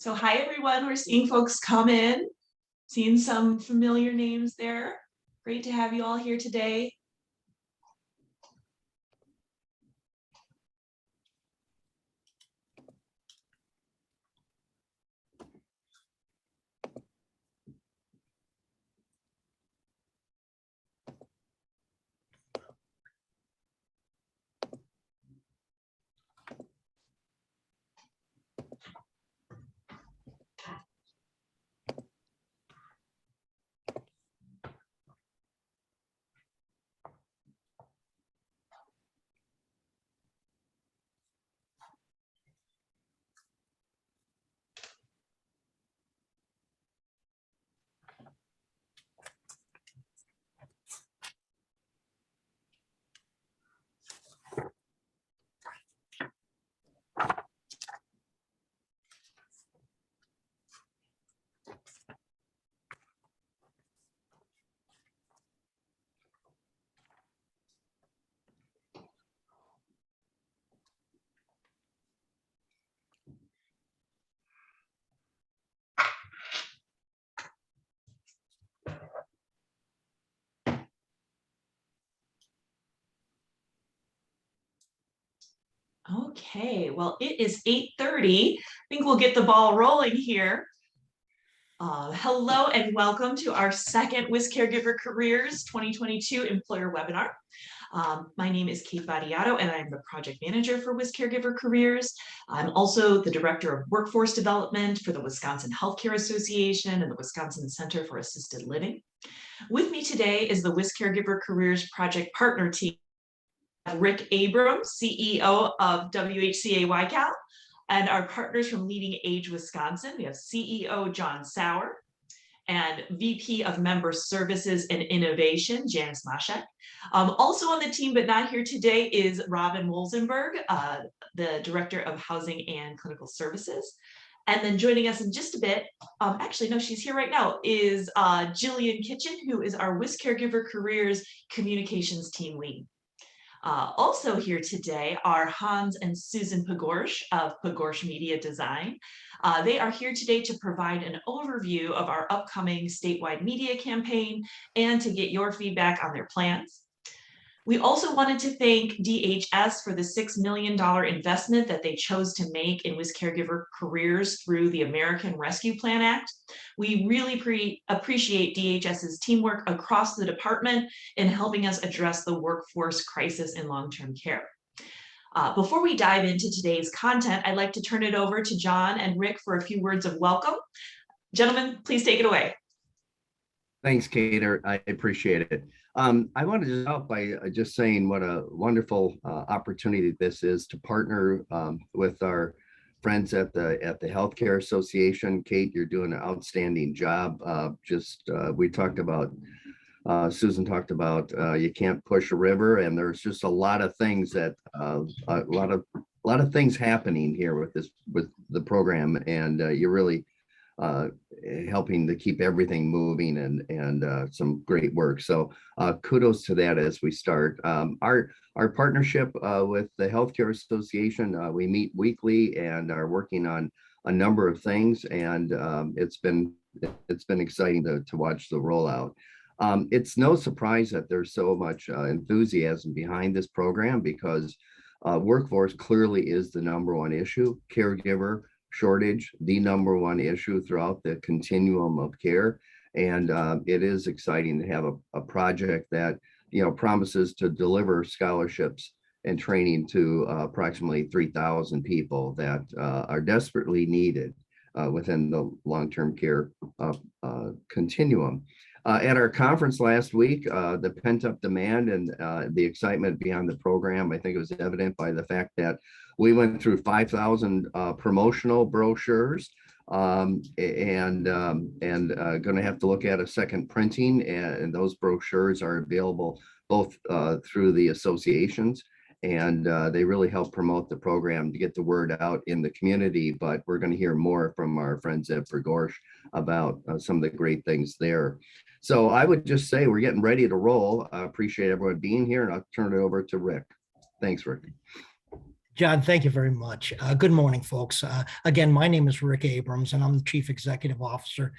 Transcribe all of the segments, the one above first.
So hi, everyone. We're seeing folks come in, seeing some familiar names there. Great to have you all here today. Okay, well, it is 8:30. I think we'll get the ball rolling here. Hello and welcome to our second WisCaregiver Careers 2022 Employer Webinar. My name is Kate Battiato and I'm the project manager for WisCaregiver Careers. I'm also the director of workforce development for the Wisconsin Healthcare Association and the Wisconsin Center for Assisted Living. With me today is the WisCaregiver Careers project partner team. Rick Abrams, CEO of WHCA YCAL, and our partners from Leading Age Wisconsin. We have CEO John Sauer and VP of Member Services and Innovation, Janice Mashek. Also on the team, but not here today, is Robin Wolzenberg, the Director of Housing and Clinical Services. And then joining us in just a bit, actually, no, she's here right now, is Jillian Kitchen, who is our WisCaregiver Careers Communications Team Lead. Also here today are Hans and Susan Pagorsh of Pagorsh Media Design. They are here today to provide an overview of our upcoming statewide media campaign and to get your feedback on their plans. We also wanted to thank DHS for the $6 million investment that they chose to make in WisCaregiver Careers through the American Rescue Plan Act. We really appreciate DHS's teamwork across the department in helping us address the workforce crisis in long-term care. Before we dive into today's content, I'd like to turn it over to John and Rick for a few words of welcome. Gentlemen, please take it away. Thanks, Kate. I appreciate it. I wanted to start by just saying what a wonderful opportunity this is to partner with our friends at the Healthcare Association. Kate, you're doing an outstanding job. We talked about, Susan talked about you can't push a river, and there's just a lot of things that a lot of things happening here with the program, and you're really helping to keep everything moving and some great work. So kudos to that as we start. Our partnership with the Healthcare Association, we meet weekly and are working on a number of things, and it's been exciting to watch the rollout. It's no surprise that there's so much enthusiasm behind this program because workforce clearly is the number one issue. Caregiver shortage, the number one issue throughout the continuum of care. And it is exciting to have a project that, promises to deliver scholarships and training to approximately 3,000 people that are desperately needed within the long-term care continuum. At our conference last week, the pent-up demand and the excitement beyond the program, I think it was evident by the fact that we went through 5,000 promotional brochures and going to have to look at a second printing, and those brochures are available both through the associations, and they really help promote the program to get the word out in the community. But we're going to hear more from our friends at Pagorsh about some of the great things there. So I would just say we're getting ready to roll. I appreciate everyone being here, and I'll turn it over to Rick. Thanks, Rick. John, thank you very much. Good morning, folks. Again, my name is Rick Abrams, and I'm the Chief Executive Officer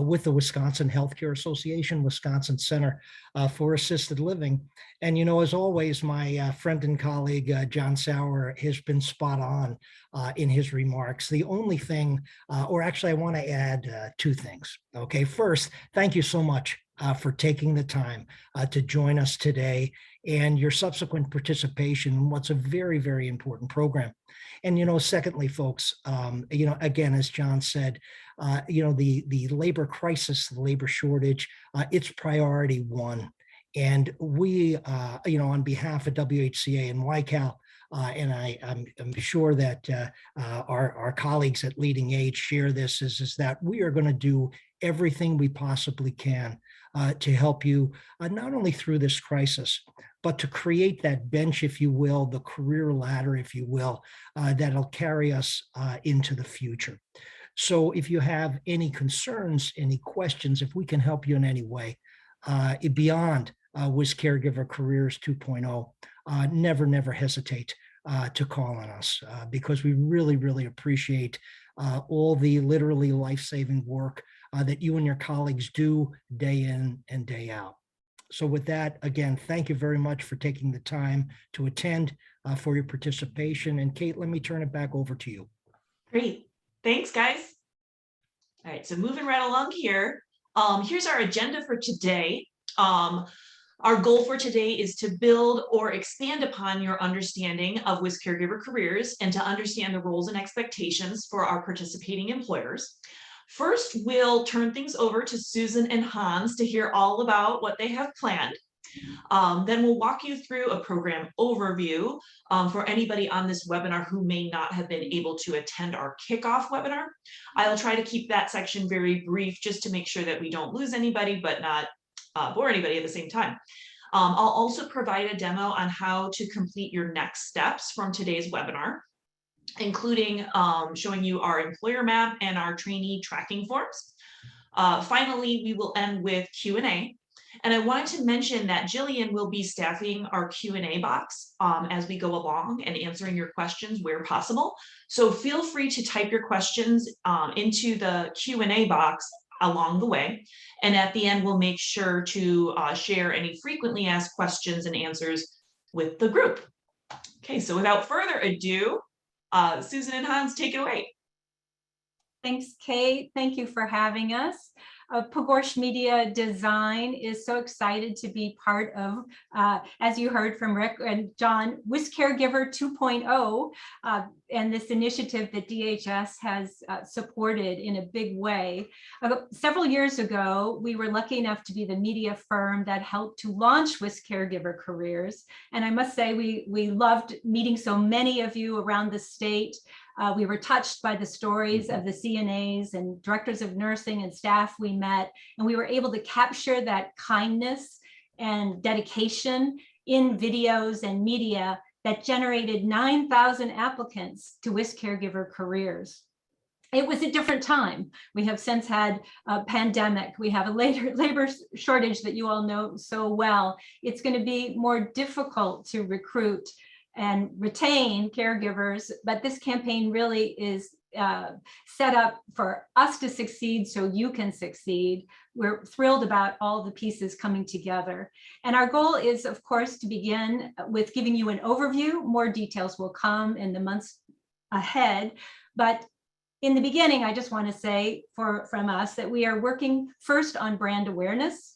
with the Wisconsin Healthcare Association, Wisconsin Center for Assisted Living. And, as always, my friend and colleague, John Sauer, has been spot on in his remarks. The only thing, or actually, I want to add two things. Okay, first, thank you so much for taking the time to join us today and your subsequent participation in what's a very, very important program. And, secondly, folks, again, as John said, the labor crisis, the labor shortage, it's priority one. And we, on behalf of WHCA and YCAL, and I'm sure that our colleagues at Leading Age share this, is that we are going to do everything we possibly can to help you not only through this crisis, but to create that bench, if you will, the career ladder, if you will, that'll carry us into the future. So if you have any concerns, any questions, if we can help you in any way, beyond WisCaregiver Careers 2.0, never hesitate to call on us because we really, really appreciate all the literally life-saving work that you and your colleagues do day in and day out. So with that, again, thank you very much for taking the time to attend, for your participation. And Kate, let me turn it back over to you. Great. Thanks, guys. All right, so moving right along here. Here's our agenda for today. Our goal for today is to build or expand upon your understanding of WisCaregiver Careers and to understand the roles and expectations for our participating employers. First, we'll turn things over to Susan and Hans to hear all about what they have planned. Then we'll walk you through a program overview for anybody on this webinar who may not have been able to attend our kickoff webinar. I'll try to keep that section very brief just to make sure that we don't lose anybody, but not bore anybody at the same time. I'll also provide a demo on how to complete your next steps from today's webinar, including showing you our employer map and our trainee tracking forms. Finally, we will end with Q&A. And I wanted to mention that Jillian will be staffing our Q&A box as we go along and answering your questions where possible. So feel free to type your questions into the Q&A box along the way. And at the end, we'll make sure to share any frequently asked questions and answers with the group. Okay, so without further ado, Susan and Hans, take it away. Thanks, Kate. Thank you for having us. Pogorsh Media Design is so excited to be part of, as you heard from Rick and John, WisCaregiver 2.0, and this initiative that DHS has supported in a big way. Several years ago, we were lucky enough to be the media firm that helped to launch WisCaregiver Careers. And I must say, we loved meeting so many of you around the state. We were touched by the stories of the CNAs and directors of nursing and staff we met, and we were able to capture that kindness and dedication in videos and media that generated 9,000 applicants to WisCaregiver Careers. It was a different time. We have since had a pandemic. We have a labor shortage that you all know so well. It's going to be more difficult to recruit and retain caregivers, but this campaign really is set up for us to succeed so you can succeed. We're thrilled about all the pieces coming together. And our goal is, of course, to begin with giving you an overview. More details will come in the months ahead. But in the beginning, I just want to say from us that we are working first on brand awareness.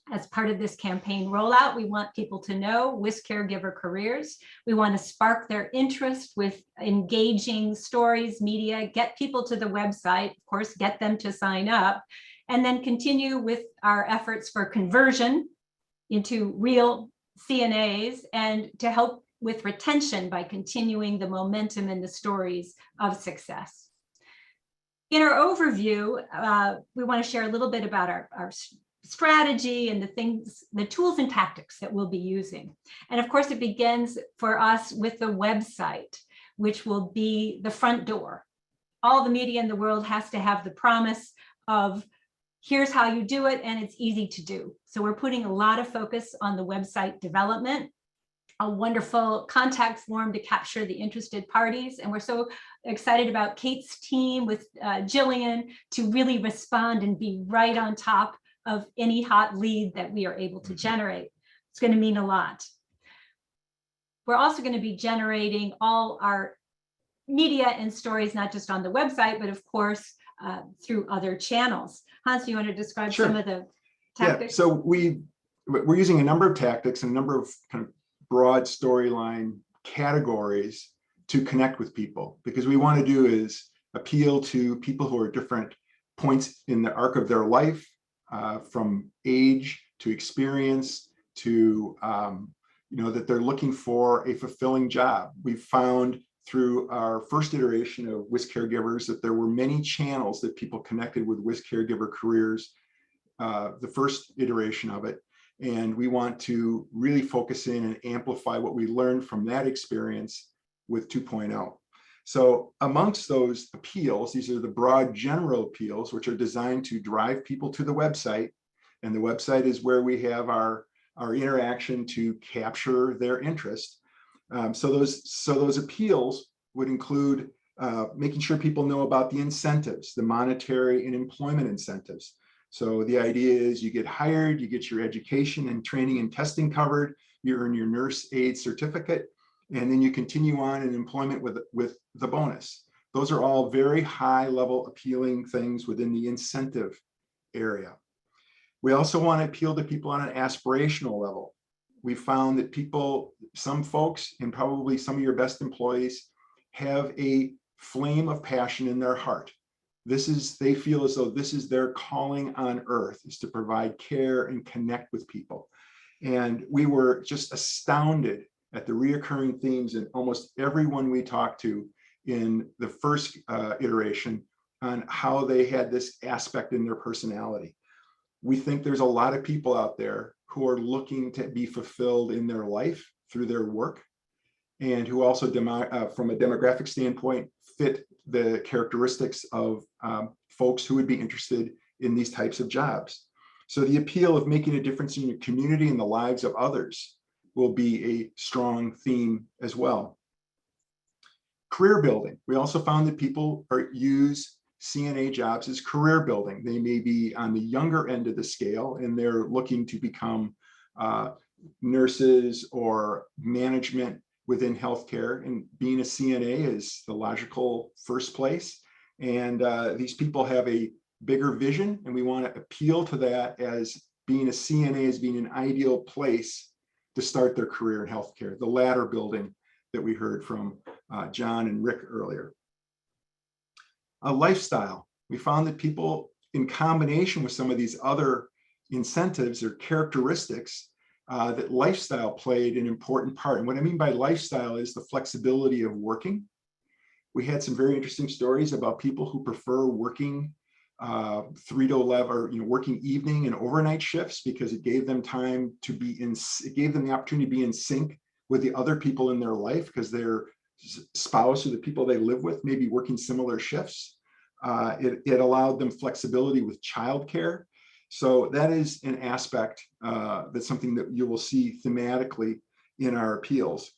As part of this campaign rollout, we want people to know WisCaregiver Careers. We want to spark their interest with engaging stories, media, get people to the website, of course, get them to sign up, and then continue with our efforts for conversion into real CNAs and to help with retention by continuing the momentum and the stories of success. In our overview, we want to share a little bit about our strategy and the tools and tactics that we'll be using. And of course, it begins for us with the website, which will be the front door. All the media in the world has to have the promise of here's how you do it, and it's easy to do. So we're putting a lot of focus on the website development. a wonderful contact form to capture the interested parties. And we're so excited about Kate's team with Jillian to really respond and be right on top of any hot lead that we are able to generate. It's going to mean a lot. We're also going to be generating all our media and stories, not just on the website, but of course, through other channels. Hans, do you want to describe Sure. some of the tactics? Yeah, so we're using a number of tactics and a number of kind of broad storyline categories to connect with people, because we want to do is appeal to people who are at different points in the arc of their life, from age to experience to, that they're looking for a fulfilling job. We've found through our first iteration of WisCaregivers that there were many channels that people connected with WisCaregiver careers, the first iteration of it. And we want to really focus in and amplify what we learned from that experience with 2.0. So amongst those appeals, these are the broad general appeals, which are designed to drive people to the website. And the website is where we have our interaction to capture their interest. So those appeals would include making sure people know about the incentives, the monetary and employment incentives. So the idea is you get hired, you get your education and training and testing covered, you earn your nurse aid certificate, and then you continue on in employment with the bonus. Those are all very high level appealing things within the incentive area. We also want to appeal to people on an aspirational level. We found that some folks, and probably some of your best employees, have a flame of passion in their heart. They feel as though this is their calling on earth, is to provide care and connect with people. And we were just astounded at the reoccurring themes in almost everyone we talked to in the first iteration on how they had this aspect in their personality. We think there's a lot of people out there who are looking to be fulfilled in their life through their work, and who also, from a demographic standpoint, fit the characteristics of folks who would be interested in these types of jobs. So the appeal of making a difference in your community and the lives of others will be a strong theme as well. Career building. We also found that people use CNA jobs as career building. They may be on the younger end of the scale and they're looking to become nurses or management within healthcare, and being a CNA is the logical first place. And these people have a bigger vision, and we want to appeal to that as being a CNA as being an ideal place to start their career in healthcare, the ladder building that we heard from John and Rick earlier. A lifestyle. We found that people, in combination with some of these other incentives or characteristics, that lifestyle played an important part. And what I mean by lifestyle is the flexibility of working. We had some very interesting stories about people who prefer working 3 to 11, or working evening and overnight shifts, because it gave them time to be it gave them the opportunity to be in sync with the other people in their life, because their spouse or the people they live with may be working similar shifts. It allowed them flexibility with childcare. So that is an aspect that's something that you will see thematically in our appeals.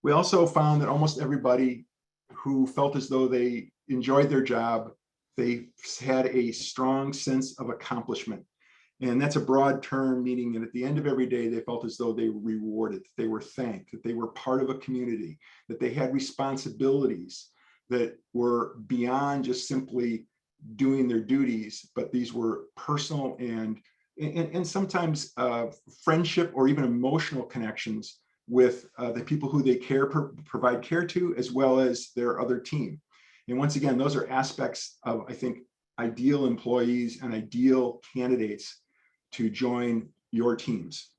We also found that almost everybody who felt as though they enjoyed their job, they had a strong sense of accomplishment. And that's a broad term, meaning that at the end of every day, they felt as though they were rewarded, that they were thanked, that they were part of a community, that they had responsibilities that were beyond just simply doing their duties, but these were personal and sometimes friendship or even emotional connections with the people who they provide care to, as well as their other team. And once again, those are aspects of, I think, ideal employees and ideal candidates to join your teams.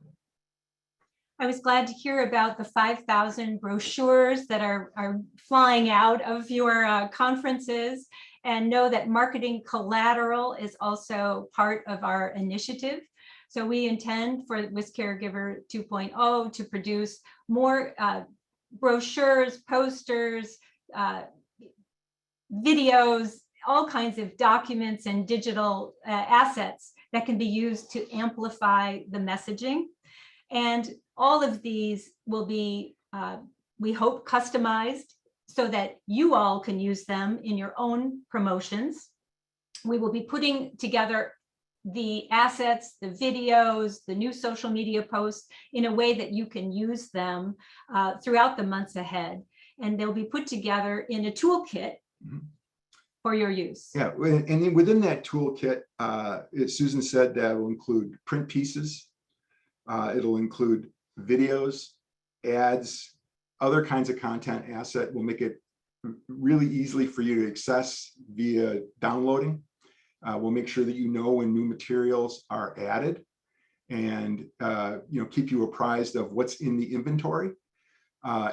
I was glad to hear about the 5,000 brochures that are flying out of your conferences, and know that marketing collateral is also part of our initiative. So we intend for WisCaregiver 2.0 to produce more brochures, posters, videos, all kinds of documents and digital assets that can be used to amplify the messaging. And all of these will be, we hope, customized so that you all can use them in your own promotions. We will be putting together the assets, the videos, the new social media posts in a way that you can use them throughout the months ahead. And they'll be put together in a toolkit for your use. Yeah, and then within that toolkit, as Susan said, that will include print pieces. It'll include videos, ads, other kinds of content asset. Will make it really easily for you to access via downloading. We'll make sure that you know when new materials are added, and keep you apprised of what's in the inventory.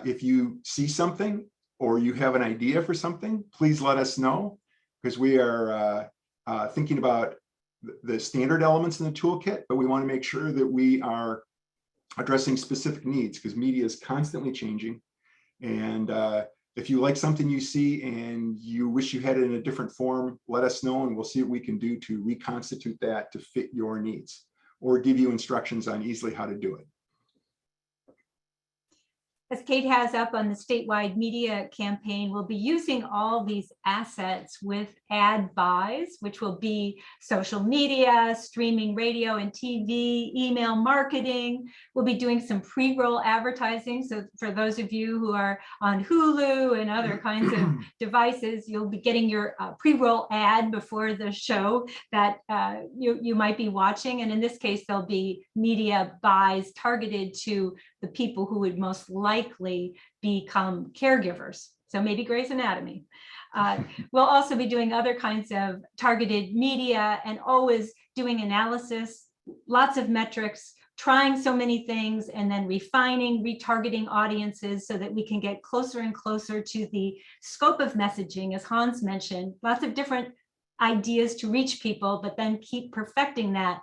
If you see something or you have an idea for something, please let us know, because we are thinking about the standard elements in the toolkit, but we want to make sure that we are addressing specific needs, because media is constantly changing. And if you like something you see and you wish you had it in a different form, let us know, and we'll see what we can do to reconstitute that to fit your needs, or give you instructions on easily how to do it. As Kate has up on the statewide media campaign, we'll be using all these assets with ad buys, which will be social media, streaming radio and TV, email marketing. We'll be doing some pre-roll advertising. So for those of you who are on Hulu and other kinds of devices, you'll be getting your pre-roll ad before the show that you might be watching. And in this case, there'll be media buys targeted to the people who would most likely become caregivers. So maybe Grey's Anatomy. We'll also be doing other kinds of targeted media and always doing analysis, lots of metrics, trying so many things, and then refining, retargeting audiences so that we can get closer and closer to the scope of messaging, as Hans mentioned, lots of different ideas to reach people, but then keep perfecting that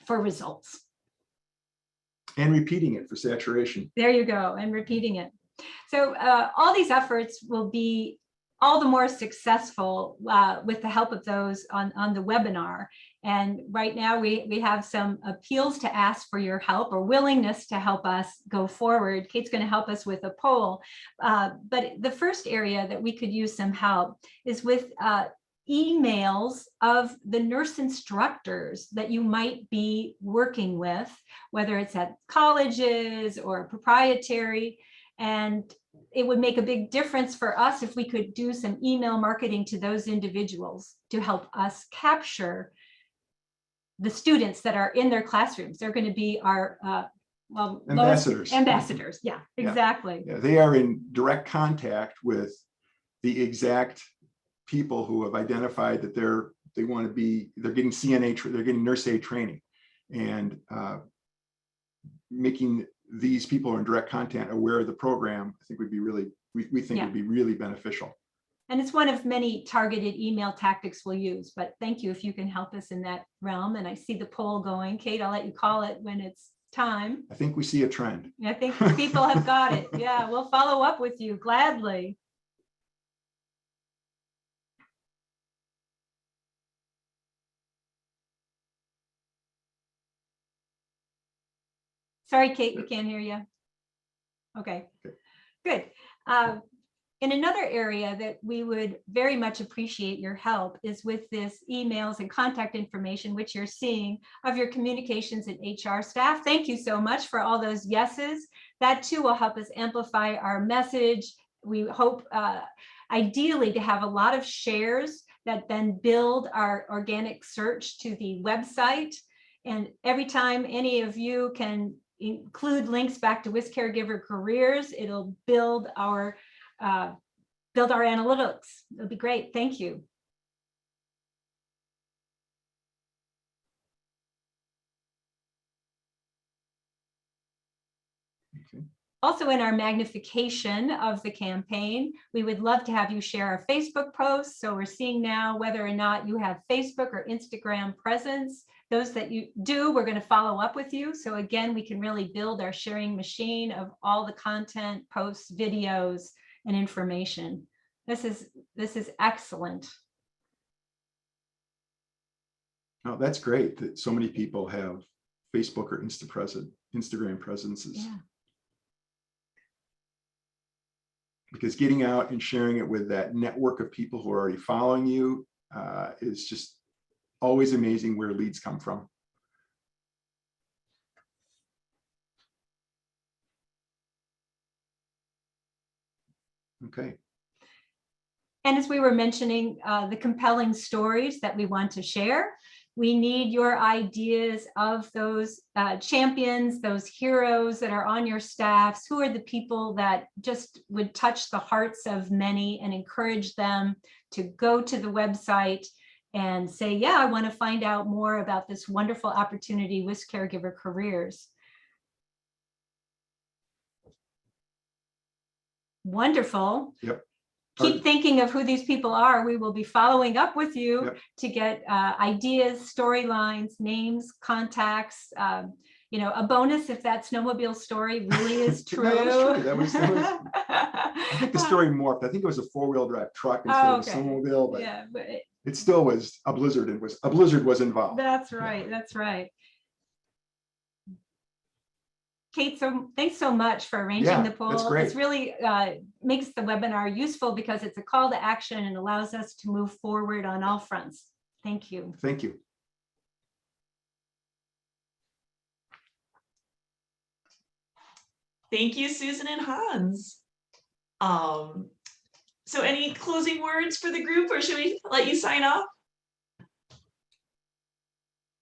for results. And repeating it for saturation. There you go, and repeating it. So all these efforts will be all the more successful with the help of those on the webinar. And right now we have some appeals to ask for your help or willingness to help us go forward. Kate's going to help us with a poll. But the first area that we could use some help is with emails of the nurse instructors that you might be working with, whether it's at colleges or proprietary. And it would make a big difference for us if we could do some email marketing to those individuals to help us capture the students that are in their classrooms. They're going to be our ambassadors. Ambassadors, yeah, exactly. Yeah, they are in direct contact with the exact people who have identified that they're getting CNA, they're getting nurse aid training, and making these people in direct contact aware of the program, I think would be really, we think would be really beneficial. And it's one of many targeted email tactics we'll use, but thank you if you can help us in that realm. And I see the poll going. Kate, I'll let you call it when it's time. I think we see a trend. I think people have got it. Yeah, we'll follow up with you gladly. Sorry, Kate, we can't hear you. Okay, good. In another area that we would very much appreciate your help is with this emails and contact information, which you're seeing of your communications and HR staff. Thank you so much for all those yeses. That too will help us amplify our message. We hope ideally to have a lot of shares that then build our organic search to the website. And every time any of you can include links back to WisCaregiver careers, it'll build our analytics. It'll be great. Thank you. Okay. Also, in our magnification of the campaign, we would love to have you share our Facebook posts. So we're seeing now whether or not you have Facebook or Instagram presence. Those that you do, we're going to follow up with you. So again, we can really build our sharing machine of all the content, posts, videos, and information. This is excellent. Oh, that's great that so many people have Facebook or Instagram presences. Yeah. Because getting out and sharing it with that network of people who are already following you is just always amazing where leads come from. Okay. And as we were mentioning, the compelling stories that we want to share, we need your ideas of those champions, those heroes that are on your staffs. Who are the people that just would touch the hearts of many and encourage them to go to the website and say, yeah, I want to find out more about this wonderful opportunity with WisCaregiver Careers. Wonderful. Yep. Keep thinking of who these people are. We will be following up with you Yep. to get ideas, storylines, names, contacts. You know, a bonus if that snowmobile story really is true. No, that was true. I think the story morphed. I think it was a 4-wheel drive truck instead of a snowmobile, but yeah, but it still was a blizzard, and a blizzard was involved. that's right. Yeah. That's right. Kate, so thanks so much for arranging the poll. That's great. It's really makes the webinar useful because it's a call to action and allows us to move forward on all fronts. Thank you. Thank you. Thank you, Susan and Hans. So any closing words for the group, or should we let you sign off?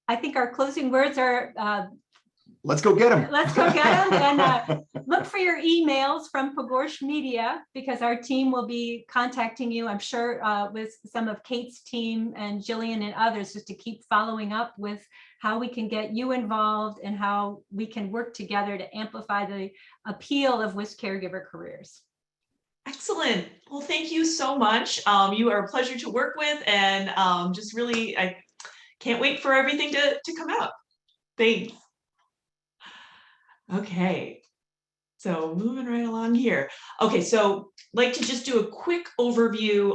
I think our closing words are Let's go get them. let's go get them, and look for your emails from Pogorsh Media, because our team will be contacting you, I'm sure, with some of Kate's team and Jillian and others, just to keep following up with how we can get you involved and how we can work together to amplify the appeal of WisCaregiver Careers. Excellent. Well, thank you so much. You are a pleasure to work with, and just really, I can't wait for everything to come out. Thanks. Okay, so moving right along here. Okay, so I'd like to just do a quick overview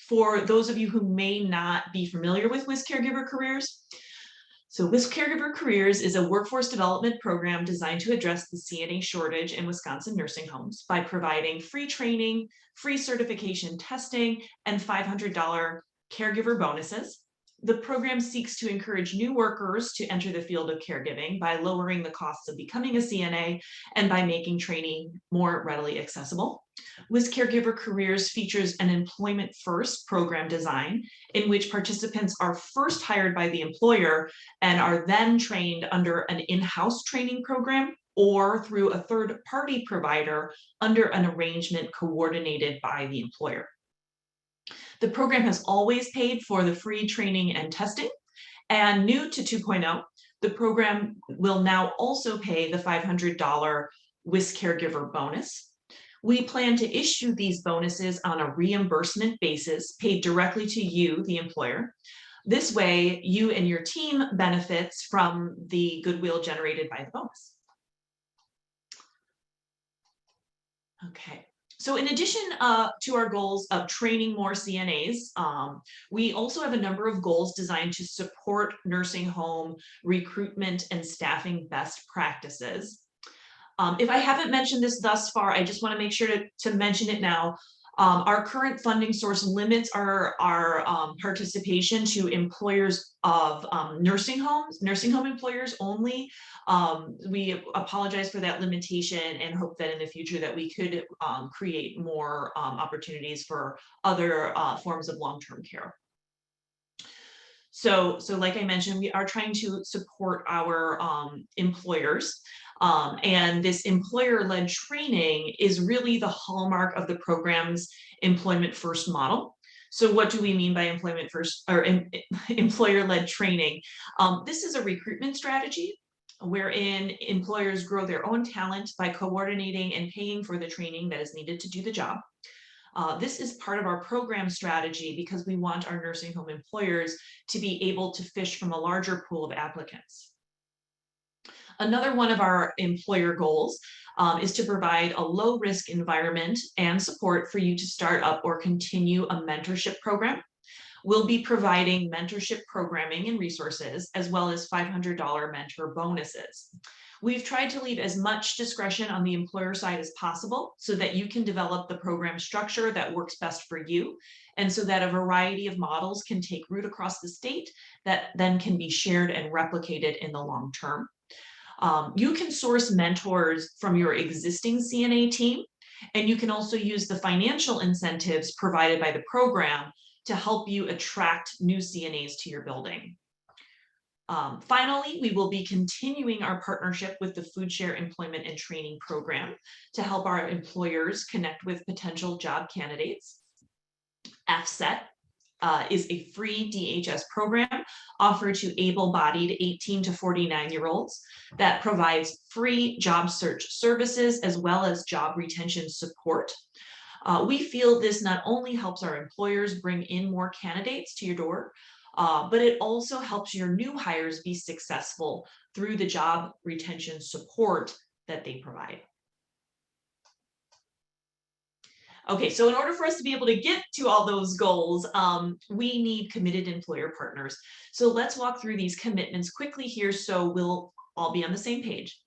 for those of you who may not be familiar with WisCaregiver Careers. So WisCaregiver Careers is a workforce development program designed to address the CNA shortage in Wisconsin nursing homes by providing free training, free certification testing, and $500 caregiver bonuses. The program seeks to encourage new workers to enter the field of caregiving by lowering the costs of becoming a CNA and by making training more readily accessible. WisCaregiver Careers features an employment first program design in which participants are first hired by the employer and are then trained under an in-house training program or through a third-party provider under an arrangement coordinated by the employer. The program has always paid for the free training and testing, and new to 2.0, the program will now also pay the $500 WisCaregiver bonus. We plan to issue these bonuses on a reimbursement basis paid directly to you, the employer. This way, you and your team benefits from the goodwill generated by the bonus. Okay. So in addition to our goals of training more CNAs, we also have a number of goals designed to support nursing home recruitment and staffing best practices. If I haven't mentioned this thus far, I just want to make sure to mention it now. Our current funding source limits our participation to employers of nursing home employers only. We apologize for that limitation and hope that in the future that we could create more opportunities for other forms of long-term care. So like I mentioned, we are trying to support our employers. And this employer-led training is really the hallmark of the program's employment first model. So what do we mean by employment first or employer-led training? This is a recruitment strategy wherein employers grow their own talent by coordinating and paying for the training that is needed to do the job. This is part of our program strategy because we want our nursing home employers to be able to fish from a larger pool of applicants. Another one of our employer goals is to provide a low-risk environment and support for you to start up or continue a mentorship program. We'll be providing mentorship programming and resources, as well as $500 mentor bonuses. We've tried to leave as much discretion on the employer side as possible so that you can develop the program structure that works best for you, and so that a variety of models can take root across the state that then can be shared and replicated in the long term. You can source mentors from your existing CNA team, and you can also use the financial incentives provided by the program to help you attract new CNAs to your building. Finally, we will be continuing our partnership with the Food Share Employment and Training Program to help our employers connect with potential job candidates. FSET is a free DHS program offered to able-bodied 18 to 49-year-olds that provides free job search services as well as job retention support. We feel this not only helps our employers bring in more candidates to your door, but it also helps your new hires be successful through the job retention support that they provide. Okay, so in order for us to be able to get to all those goals, we need committed employer partners. So let's walk through these commitments quickly here so we'll all be on the same page.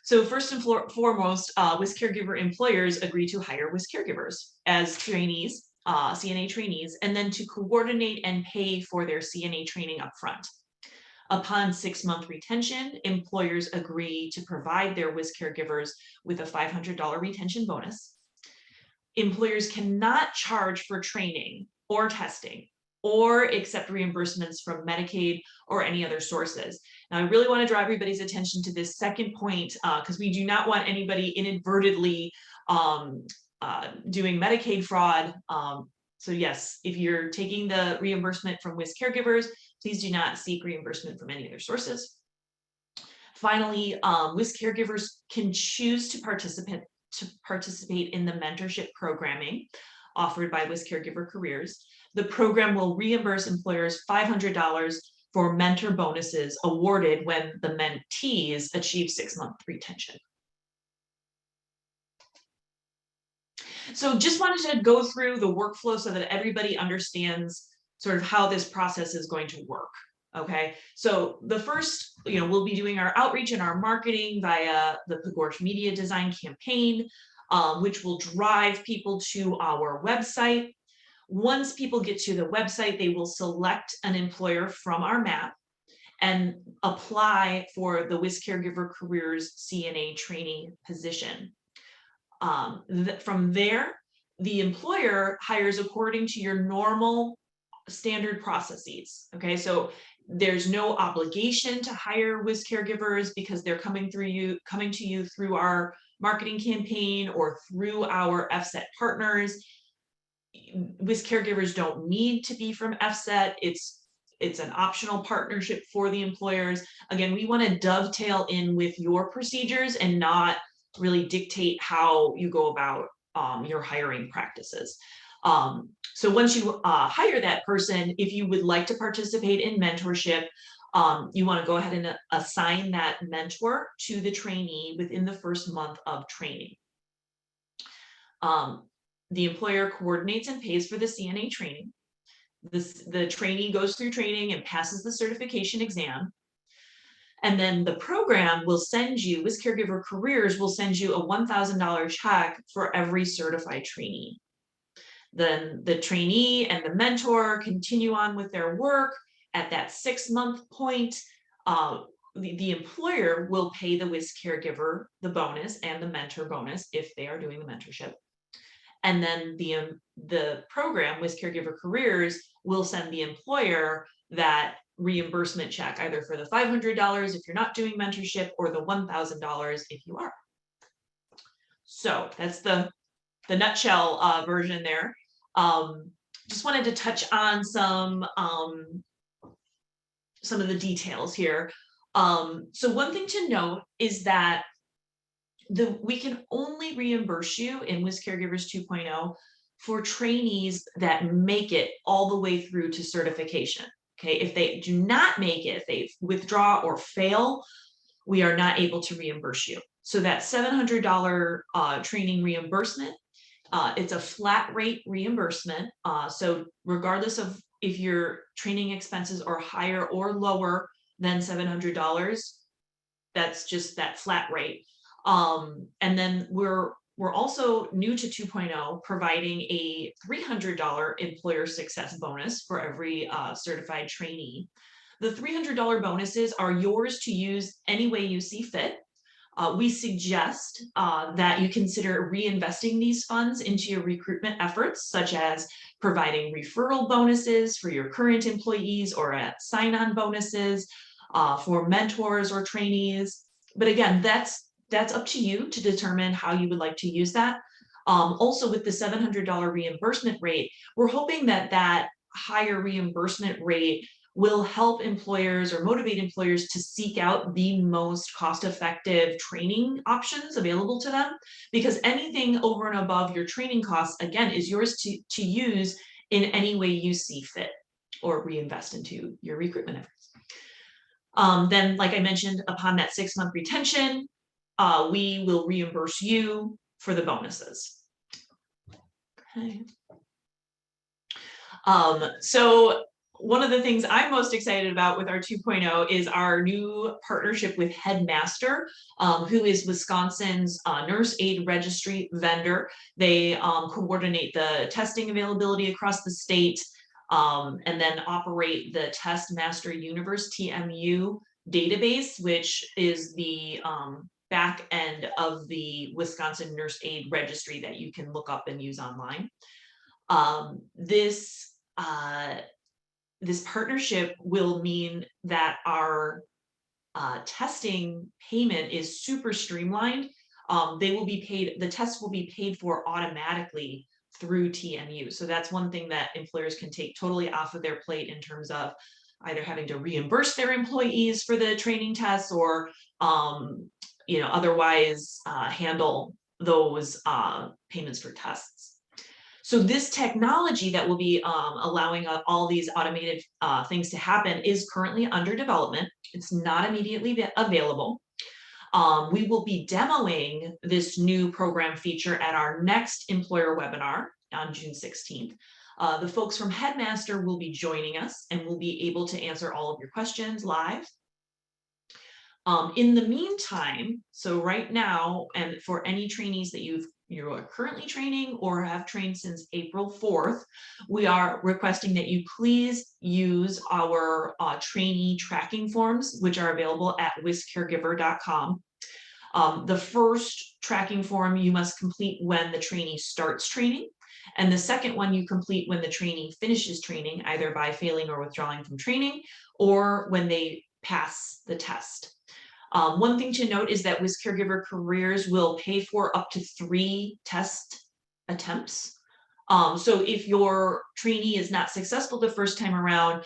So first and foremost, WisCaregiver employers agree to hire WisCaregivers as trainees, CNA trainees, and then to coordinate and pay for their CNA training upfront. Upon 6-month retention, employers agree to provide their WisCaregivers with a $500 retention bonus. Employers cannot charge for training or testing or accept reimbursements from Medicaid or any other sources. Now, I really want to draw everybody's attention to this second point because we do not want anybody inadvertently doing Medicaid fraud. So yes, if you're taking the reimbursement from WisCaregivers, please do not seek reimbursement from any other sources. Finally, WisCaregivers can choose to participate in the mentorship programming offered by WisCaregiver Careers. The program will reimburse employers $500 for mentor bonuses awarded when the mentees achieve 6-month retention. So just wanted to go through the workflow so that everybody understands sort of how this process is going to work. Okay, so the first, we'll be doing our outreach and our marketing via the Pagorsh Media Design campaign, which will drive people to our website. Once people get to the website, they will select an employer from our map and apply for the WisCaregiver Careers CNA training position. From there, the employer hires according to your normal standard processes. Okay, so there's no obligation to hire WisCaregivers because they're coming to you through our marketing campaign or through our FSET partners. WisCaregivers don't need to be from FSET. It's an optional partnership for the employers. Again, we want to dovetail in with your procedures and not really dictate how you go about your hiring practices. So once you hire that person, if you would like to participate in mentorship, you want to go ahead and assign that mentor to the trainee within the first month of training. The employer coordinates and pays for the CNA training. The trainee goes through training and passes the certification exam. And then the program will send you, WisCaregiver Careers will send you a $1,000 check for every certified trainee. Then the trainee and the mentor continue on with their work. At that 6-month point, the employer will pay the WisCaregiver the bonus and the mentor bonus if they are doing the mentorship. And then the program, WisCaregiver Careers, will send the employer that reimbursement check, either for the $500 if you're not doing mentorship or the $1,000 if you are. So that's the nutshell version there. Just wanted to touch on some of the details here. So one thing to note is that we can only reimburse you in WisCaregivers 2.0 for trainees that make it all the way through to certification. Okay, if they do not make it, if they withdraw or fail, we are not able to reimburse you. So that $700 training reimbursement, it's a flat rate reimbursement. So regardless of if your training expenses are higher or lower than $700, that's just that flat rate. And then we're also new to 2.0, providing a $300 employer success bonus for every certified trainee. The $300 bonuses are yours to use any way you see fit. We suggest that you consider reinvesting these funds into your recruitment efforts, such as providing referral bonuses for your current employees or at sign-on bonuses for mentors or trainees. But again, that's up to you to determine how you would like to use that. Also, with the $700 reimbursement rate, we're hoping that that higher reimbursement rate will help employers or motivate employers to seek out the most cost-effective training options available to them, because anything over and above your training costs, again, is yours to use in any way you see fit or reinvest into your recruitment efforts. Then, like I mentioned, upon that 6-month retention, we will reimburse you for the bonuses. Okay. So one of the things I'm most excited about with our 2.0 is our new partnership with Headmaster, who is Wisconsin's nurse aid registry vendor. They coordinate the testing availability across the state, and then operate the Test Master Universe, TMU, database, which is the back end of the Wisconsin nurse aid registry that you can look up and use online. This partnership will mean that our testing payment is super streamlined. The tests will be paid for automatically through TMU. So that's one thing that employers can take totally off of their plate in terms of either having to reimburse their employees for the training tests or otherwise handle those payments for tests. So this technology that will be allowing all these automated things to happen is currently under development. It's not immediately available. We will be demoing this new program feature at our next employer webinar on June 16th. The folks from Headmaster will be joining us and will be able to answer all of your questions live. In the meantime, so right now, and for any trainees that you are currently training or have trained since April 4th, we are requesting that you please use our trainee tracking forms, which are available at WisCaregiver.com. The first tracking form you must complete when the trainee starts training, and the second one you complete when the trainee finishes training, either by failing or withdrawing from training, or when they pass the test. One thing to note is that WisCaregiver Careers will pay for up to 3 test attempts. So if your trainee is not successful the first time around,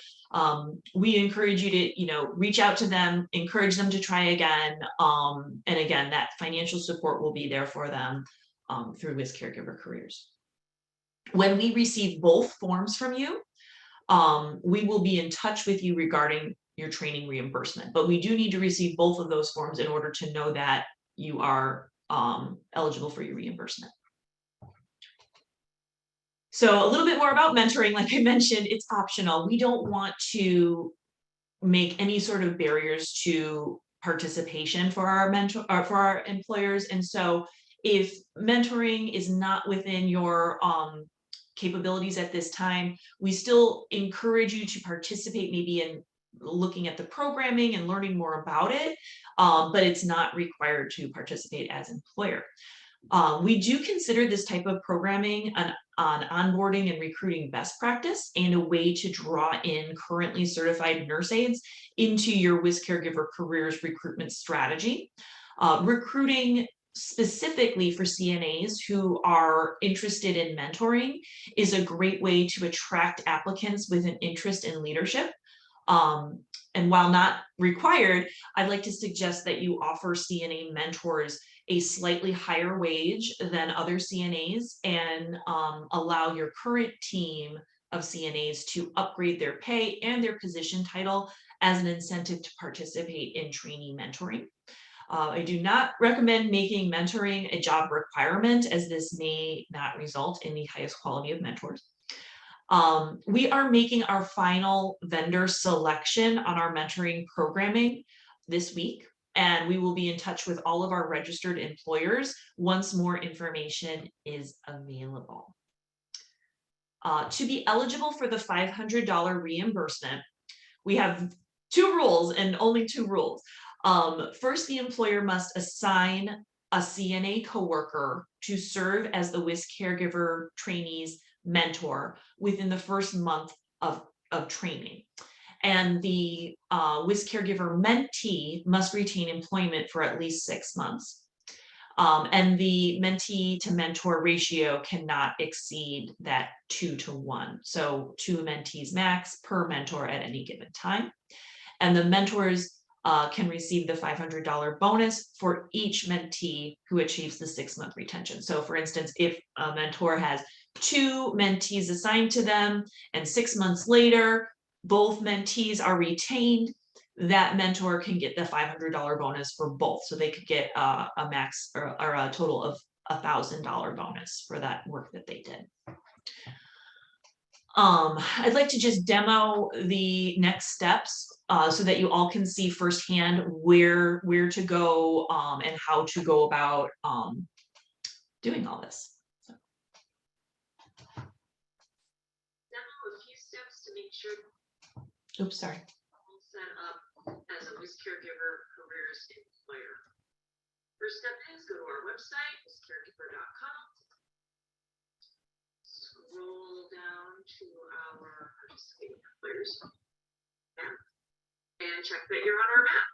we encourage you to, reach out to them, encourage them to try again. And again, that financial support will be there for them through WisCaregiver Careers. When we receive both forms from you, we will be in touch with you regarding your training reimbursement, but we do need to receive both of those forms in order to know that you are eligible for your reimbursement. So a little bit more about mentoring. Like I mentioned, it's optional. We don't want to make any sort of barriers to participation for our for our employers. And so if mentoring is not within your capabilities at this time, we still encourage you to participate maybe in looking at the programming and learning more about it, but it's not required to participate as employer. We do consider this type of programming an onboarding and recruiting best practice and a way to draw in currently certified nurse aides into your WisCaregiver Careers recruitment strategy. Recruiting specifically for CNAs who are interested in mentoring is a great way to attract applicants with an interest in leadership. And while not required, I'd like to suggest that you offer CNA mentors a slightly higher wage than other CNAs and allow your current team of CNAs to upgrade their pay and their position title as an incentive to participate in trainee mentoring. I do not recommend making mentoring a job requirement, as this may not result in the highest quality of mentors. We are making our final vendor selection on our mentoring programming this week, and we will be in touch with all of our registered employers once more information is available. To be eligible for the $500 reimbursement, we have 2 rules and only 2 rules. First, the employer must assign a CNA coworker to serve as the WisCaregiver trainee's mentor within the first month of training. And the WisCaregiver mentee must retain employment for at least 6 months. And the mentee to mentor ratio cannot exceed that 2 to 1. So 2 mentees max per mentor at any given time. And the mentors can receive the $500 bonus for each mentee who achieves the 6-month retention. So for instance, if a mentor has 2 mentees assigned to them and 6 months later, both mentees are retained, that mentor can get the $500 bonus for both. So they could get a max or a total of $1,000 bonus for that work that they did. I'd like to just demo the next steps so that you all can see firsthand where to go and how to go about doing all this. So. Demo a few steps to make sure. Oops, sorry. All set up as a WisCaregiver careers employer. First step is go to our website, WisCaregiver.com. Scroll down to our participating employers map and check that you're on our map.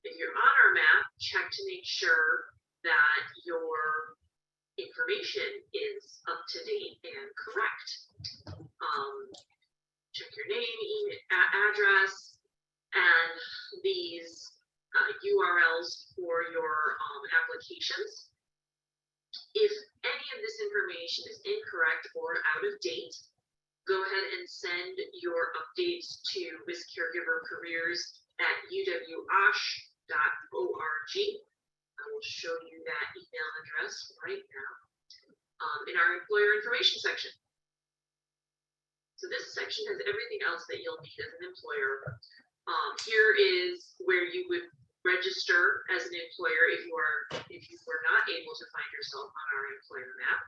If you're on our map, check to make sure that your information is up to date and correct. Check your name, email, address, and these URLs for your applications. If any of this information is incorrect or out of date, go ahead and send your updates to WisCaregiver Careers at uwosh.org. I will show you that email address right now in our employer information section. So this section has everything else that you'll need as an employer. Here is where you would register as an employer if you were not able to find yourself on our employer map.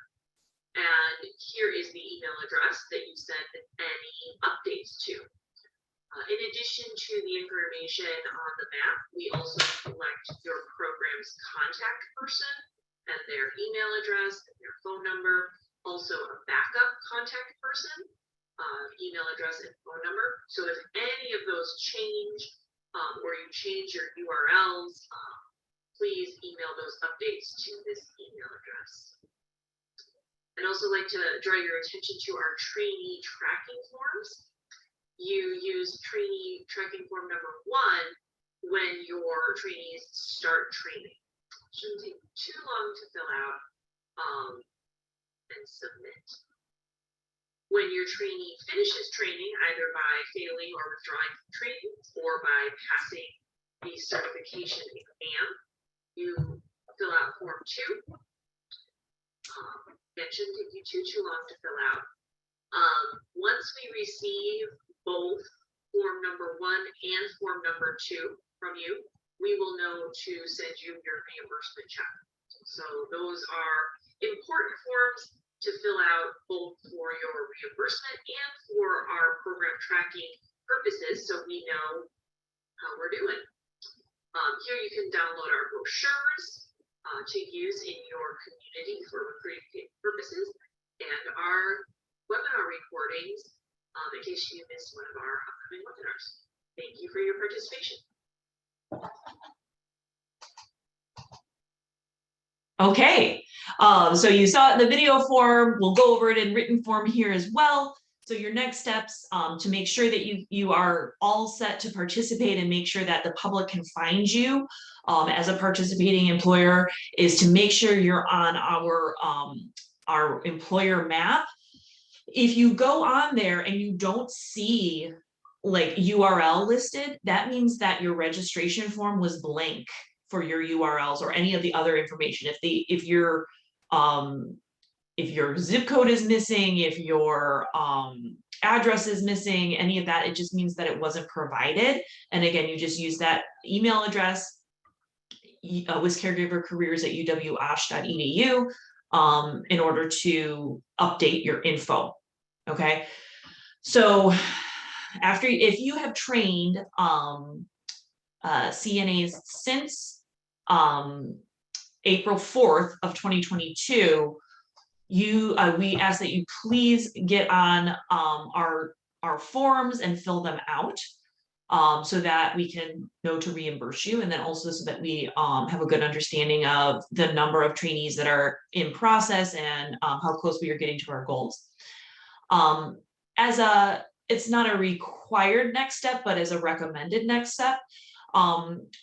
And here is the email address that you send any updates to. In addition to the information on the map, we also collect your program's contact person and their email address and their phone number, also a backup contact person, email address and phone number. So if any of those change or you change your URLs, please email those updates to this email address. I'd also like to draw your attention to our trainee tracking forms. You use trainee tracking form number 1 when your trainees start training. It shouldn't take too long to fill out and submit. When your trainee finishes training, either by failing or withdrawing from training or by passing the certification exam, you fill out form 2. It shouldn't take you too long to fill out. Once we receive both form number 1 and form number 2 from you, we will know to send you your reimbursement check. So those are important forms to fill out both for your reimbursement and for our program tracking purposes, so we know how we're doing. Here you can download our brochures to use in your community for recruiting purposes, and our webinar recordings in case you missed one of our upcoming webinars. Thank you for your participation. Okay, so you saw it in the video form. We'll go over it in written form here as well. So your next steps to make sure that you are all set to participate and make sure that the public can find you as a participating employer is to make sure you're on our employer map. If you go on there and you don't see like URL listed, that means that your registration form was blank for your URLs or any of the other information. If your if your zip code is missing, if your address is missing, any of that, it just means that it wasn't provided. And again, you just use that email address, WisCaregiverCareers@uwosh.edu, in order to update your info. Okay, so if you have trained CNAs since April 4th of 2022, we ask that you please get on our forms and fill them out, so that we can know to reimburse you, and then also so that we have a good understanding of the number of trainees that are in process and how close we are getting to our goals. It's not a required next step, but as a recommended next step,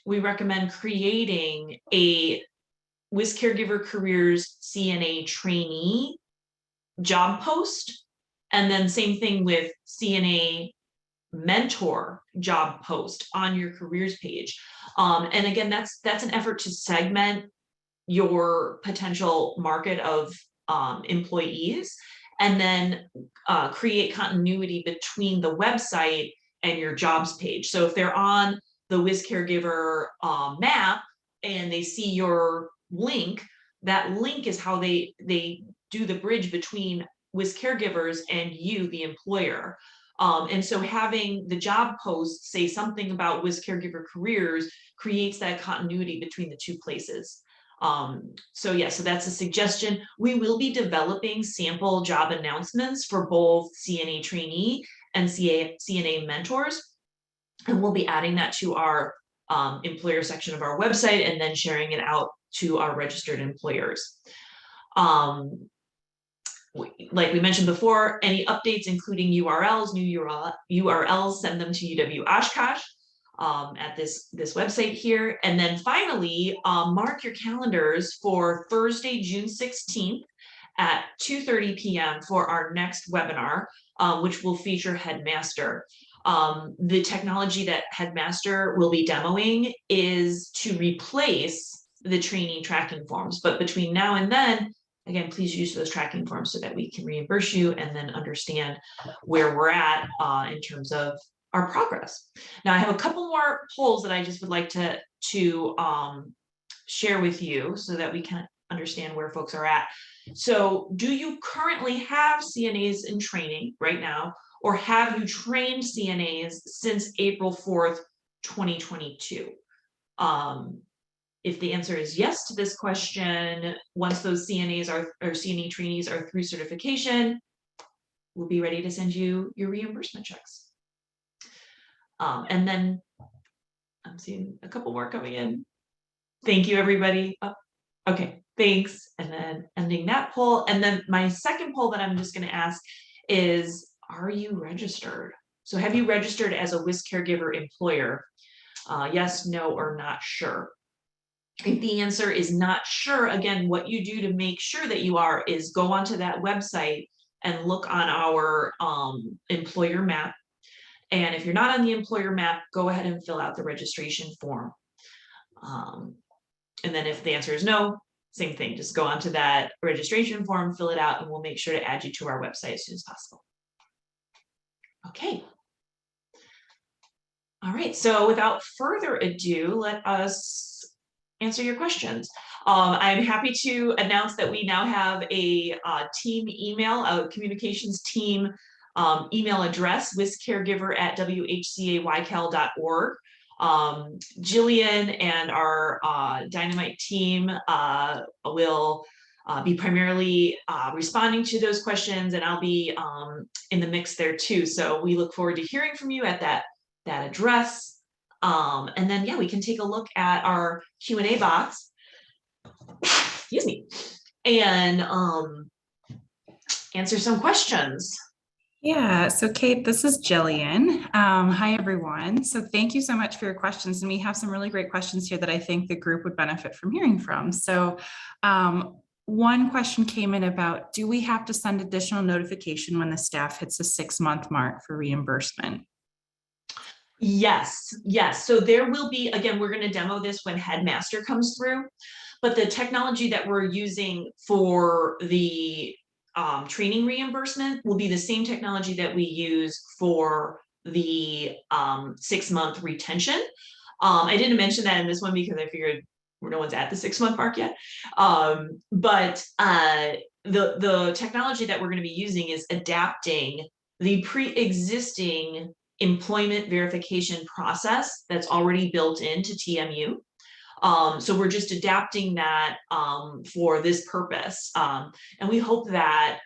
we recommend creating a WisCaregiver Careers CNA trainee job post, and then same thing with CNA mentor job post on your careers page. And again, that's an effort to segment your potential market of employees, and then create continuity between the website and your jobs page. So if they're on the WisCaregiver map and they see your link, that link is how they do the bridge between WisCaregivers and you, the employer. And so having the job post say something about WisCaregiver Careers creates that continuity between the two places. So that's a suggestion. We will be developing sample job announcements for both CNA trainee and CNA mentors, and we'll be adding that to our employer section of our website and then sharing it out to our registered employers. Like we mentioned before, any updates, including URLs, new URLs, send them to UW Oshkosh at this website here. And then finally, mark your calendars for Thursday, June 16th at 2:30 p.m. for our next webinar, which will feature Headmaster. The technology that Headmaster will be demoing is to replace the trainee tracking forms. But between now and then, again, please use those tracking forms so that we can reimburse you and then understand where we're at in terms of our progress. Now, I have a couple more polls that I just would like to share with you so that we can understand where folks are at. So do you currently have CNAs in training right now, or have you trained CNAs since April 4th, 2022? If the answer is yes to this question, once those CNAs or CNA trainees are through certification, we'll be ready to send you your reimbursement checks. And then I'm seeing a couple more coming in. Thank you, everybody. Oh, okay, thanks. And then ending that poll. And then my second poll that I'm just going to ask is, are you registered? So have you registered as a WisCaregiver employer? Yes, no, or not sure. If the answer is not sure, again, what you do to make sure that you are is go onto that website and look on our employer map. And if you're not on the employer map, go ahead and fill out the registration form. And then if the answer is no, same thing, just go onto that registration form, fill it out, and we'll make sure to add you to our website as soon as possible. Okay. All right, so without further ado, let us answer your questions. I'm happy to announce that we now have a team email, a communications team email address, WisCaregiver@whcaycal.org. Jillian and our Dynamite team will be primarily responding to those questions, and I'll be in the mix there too. So we look forward to hearing from you at that address. And then, we can take a look at our Q&A box, excuse me, and answer some questions. Yeah, so Kate, this is Jillian. Hi, everyone. So thank you so much for your questions. And we have some really great questions here that I think the group would benefit from hearing from. So one question came in about, do we have to send additional notification when the staff hits the 6-month mark for reimbursement? Yes, yes. So there will be, again, we're going to demo this when Headmaster comes through, but the technology that we're using for the training reimbursement will be the same technology that we use for the 6-month retention. I didn't mention that in this one because I figured no one's at the 6-month mark yet. But the technology that we're going to be using is adapting the pre-existing employment verification process that's already built into TMU. So we're just adapting that for this purpose. And we hope that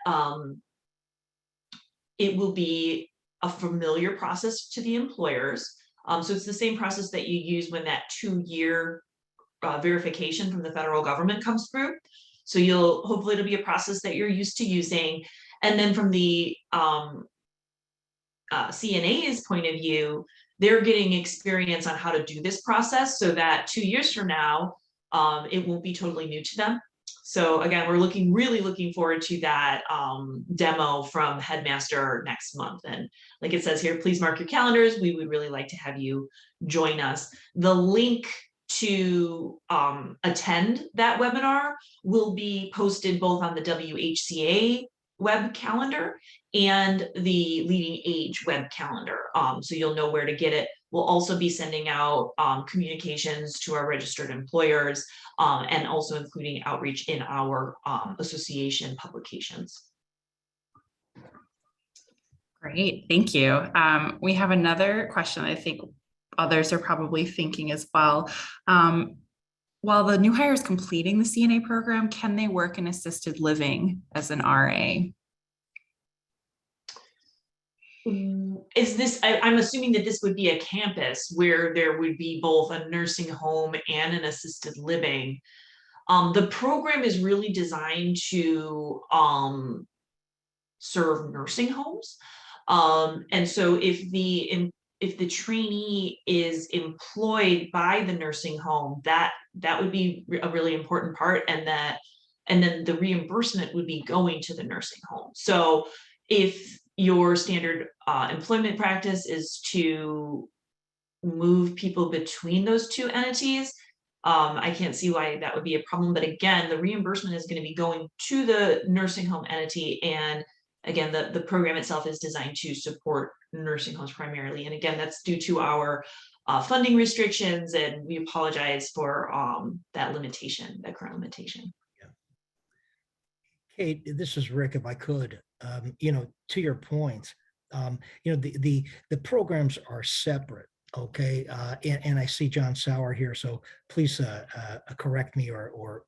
it will be a familiar process to the employers. So it's the same process that you use when that 2-year verification from the federal government comes through. So hopefully it'll be a process that you're used to using. And then from the CNA's point of view, they're getting experience on how to do this process so that 2 years from now, it won't be totally new to them. So again, we're really looking forward to that demo from Headmaster next month. And like it says here, please mark your calendars. We would really like to have you join us. The link to attend that webinar will be posted both on the WHCA web calendar and the Leading Age web calendar. So you'll know where to get it. We'll also be sending out communications to our registered employers and also including outreach in our association publications. Great, thank you. We have another question I think others are probably thinking as well. While the new hire is completing the CNA program, can they work in assisted living as an RA? Is this, I'm assuming that this would be a campus where there would be both a nursing home and an assisted living. The program is really designed to serve nursing homes. And so if the trainee is employed by the nursing home, that would be a really important part, and then the reimbursement would be going to the nursing home. So if your standard employment practice is to move people between those two entities, I can't see why that would be a problem. But again, the reimbursement is going to be going to the nursing home entity. And again, the program itself is designed to support nursing homes primarily. And again, that's due to our funding restrictions. And we apologize for that limitation, that current limitation. Kate, this is Rick, if I could, to your point, the programs are separate. Okay. And I see John Sauer here, so please correct me or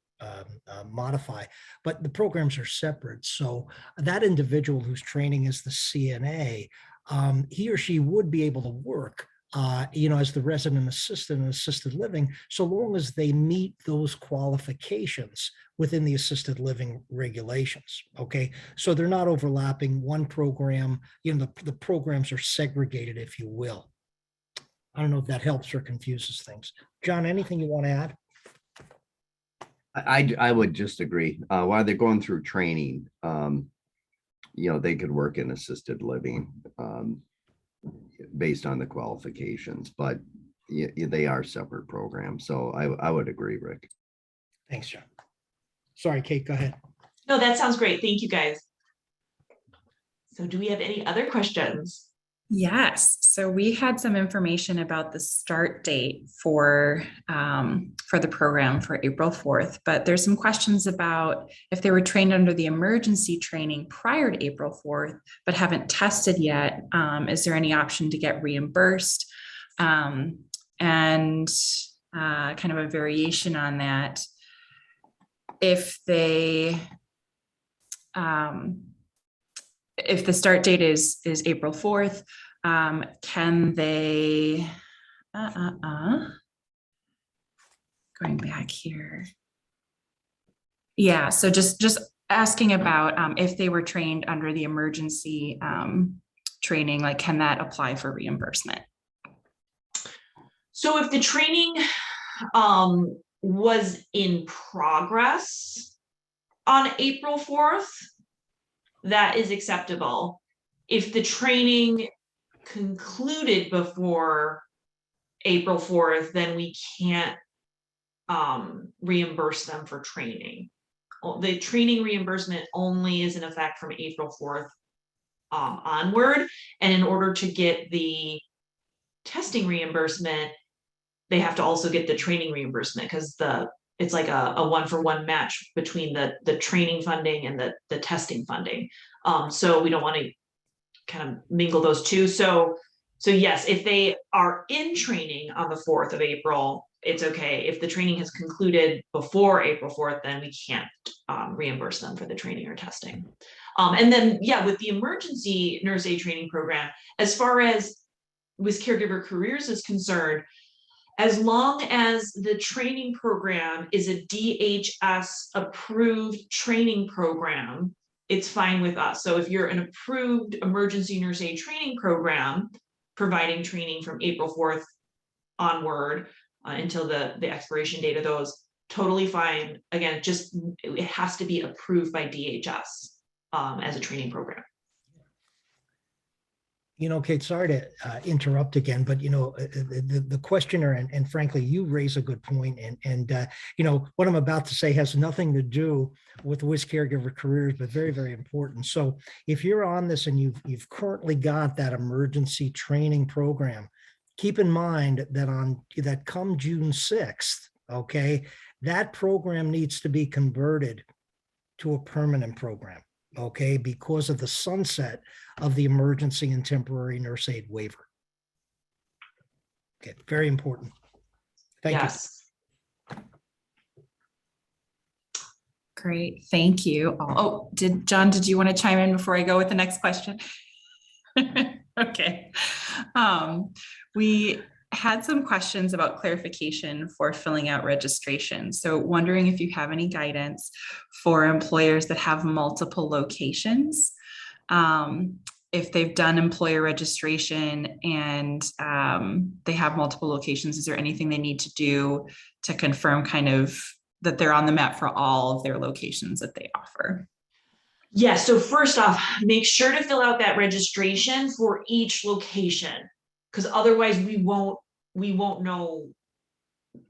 modify, but the programs are separate. So that individual who's training as the CNA, he or she would be able to work as the resident assistant in assisted living, so long as they meet those qualifications within the assisted living regulations. Okay. So they're not overlapping one program, the programs are segregated, if you will. I don't know if that helps or confuses things. John, anything you want to add? I would just agree. While they're going through training, they could work in assisted living based on the qualifications, but they are separate programs. So I would agree, Rick. Thanks, John. Sorry, Kate, go ahead. No, that sounds great. Thank you, guys. So do we have any other questions? Yes, so we had some information about the start date for the program for April 4th, but there's some questions about if they were trained under the emergency training prior to April 4th, but haven't tested yet, is there any option to get reimbursed? And kind of a variation on that, if the start date is April 4th, can they, going back here. Yeah, so just asking about if they were trained under the emergency training, like can that apply for reimbursement? So if the training was in progress on April 4th, that is acceptable. If the training concluded before April 4th, then we can't reimburse them for training. The training reimbursement only is in effect from April 4th onward. And in order to get the testing reimbursement, they have to also get the training reimbursement, because it's like a one-for-one match between the training funding and the testing funding. So we don't want to kind of mingle those two. So yes, if they are in training on the 4th of April, it's okay. If the training has concluded before April 4th, then we can't reimburse them for the training or testing. And then, yeah, with the emergency nurse aid training program, as far as WisCaregiver Careers is concerned, as long as the training program is a DHS approved training program, it's fine with us. So if you're an approved emergency nurse aid training program, providing training from April 4th onward until the expiration date of those, totally fine. Again, it has to be approved by DHS as a training program. You know, Kate, sorry to interrupt again, but, you know, the questioner and frankly, you raise a good point. And you know, what I'm about to say has nothing to do with WisCaregiver Careers, but very, very important. So if you're on this and you've currently got that emergency training program, keep in mind that come June 6th, okay, that program needs to be converted to a permanent program. Okay, because of the sunset of the emergency and temporary nurse aid waiver. Okay, very important. Thank you. Great, thank you. Oh, John, did you want to chime in before I go with the next question? Okay. We had some questions about clarification for filling out registration. So wondering if you have any guidance for employers that have multiple locations. If they've done employer registration and they have multiple locations, is there anything they need to do to confirm kind of that they're on the map for all of their locations that they offer? Yeah, so first off, make sure to fill out that registration for each location, because otherwise we won't know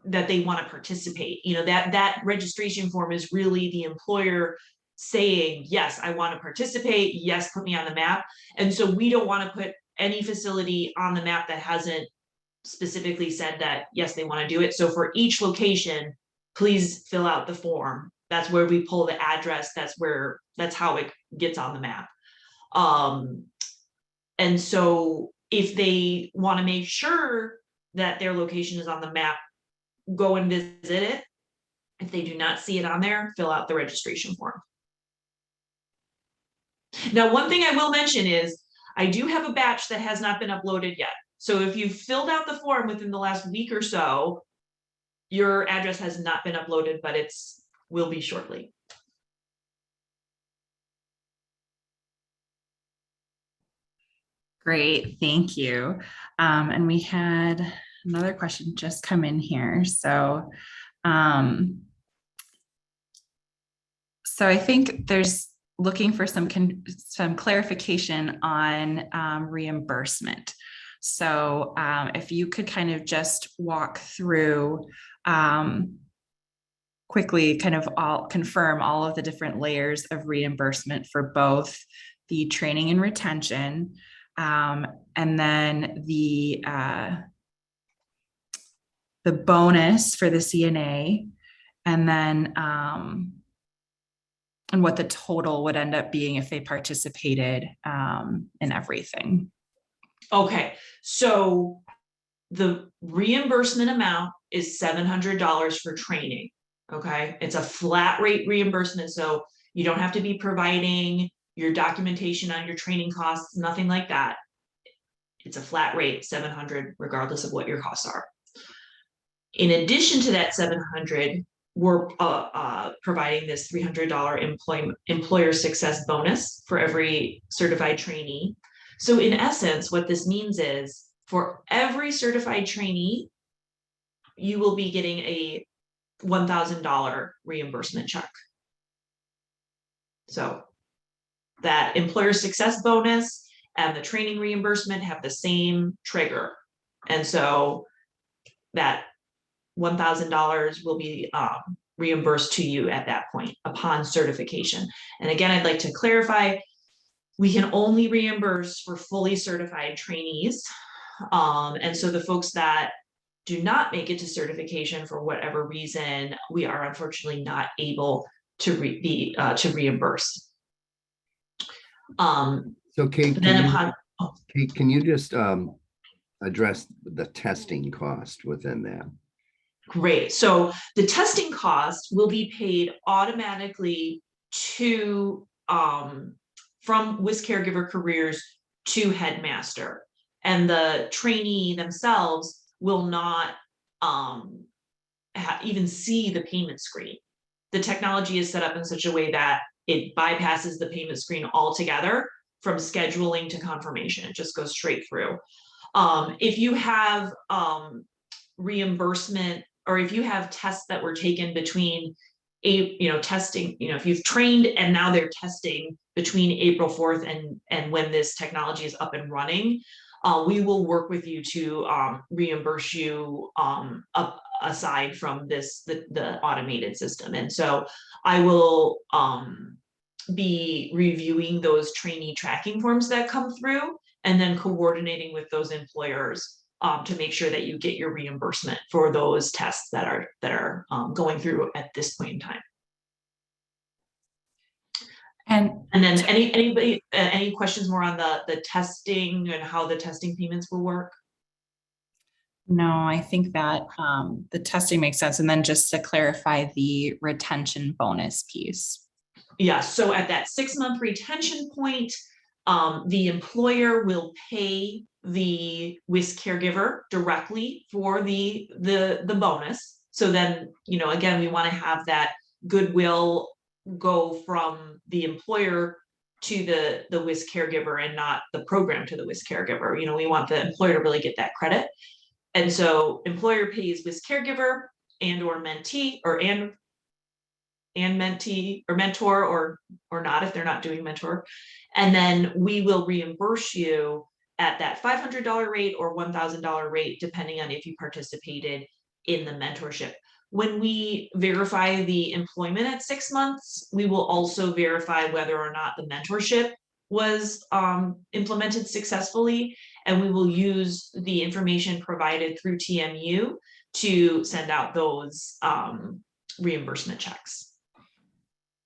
that they want to participate. You know, that registration form is really the employer saying, yes, I want to participate. Yes, put me on the map. And so we don't want to put any facility on the map that hasn't specifically said that, yes, they want to do it. So for each location, please fill out the form. That's where we pull the address. That's how it gets on the map. And so if they want to make sure that their location is on the map, go and visit it. If they do not see it on there, fill out the registration form. Now, one thing I will mention is I do have a batch that has not been uploaded yet. So if you've filled out the form within the last week or so, your address has not been uploaded, but will be shortly. Great, thank you. And we had another question just come in here. So I think there's looking for some clarification on reimbursement. So if you could kind of just walk through quickly, kind of confirm all of the different layers of reimbursement for both the training and retention, and then the bonus for the CNA, and then and what the total would end up being if they participated in everything. Okay, so the reimbursement amount is $700 for training. Okay, it's a flat rate reimbursement, so you don't have to be providing your documentation on your training costs, nothing like that. It's a flat rate, $700, regardless of what your costs are. In addition to that $700, we're providing this $300 employer success bonus for every certified trainee. So in essence, what this means is for every certified trainee, you will be getting a $1,000 reimbursement check. So that employer success bonus and the training reimbursement have the same trigger. And so that $1,000 will be reimbursed to you at that point upon certification. And again, I'd like to clarify, we can only reimburse for fully certified trainees. And so the folks that do not make it to certification for whatever reason, we are unfortunately not able to reimburse. So Kate, Then upon, Kate, can you just address the testing cost within that? great. So the testing cost will be paid automatically to from WisCaregiver Careers to Headmaster, and the trainee themselves will not even see the payment screen. The technology is set up in such a way that it bypasses the payment screen altogether from scheduling to confirmation. It just goes straight through. If you have reimbursement, or if you have tests that were taken between testing, if you've trained and now they're testing between April 4th and when this technology is up and running, we will work with you to reimburse you up aside from the automated system. And so I will be reviewing those trainee tracking forms that come through, and then coordinating with those employers to make sure that you get your reimbursement for those tests that are going through at this point in time. And then anybody any questions more on the testing and how the testing payments will work? No, I think that the testing makes sense. And then just to clarify the retention bonus piece. Yeah, so at that 6-month retention point, the employer will pay the WisCaregiver directly for the bonus. So then, again, we want to have that goodwill go from the employer to the WisCaregiver and not the program to the WisCaregiver. We want the employer to really get that credit. And so employer pays WisCaregiver and or mentee and mentee or mentor or not if they're not doing mentor. And then we will reimburse you at that $500 rate or $1,000 rate, depending on if you participated in the mentorship. When we verify the employment at 6 months, we will also verify whether or not the mentorship was implemented successfully, and we will use the information provided through TMU to send out those reimbursement checks.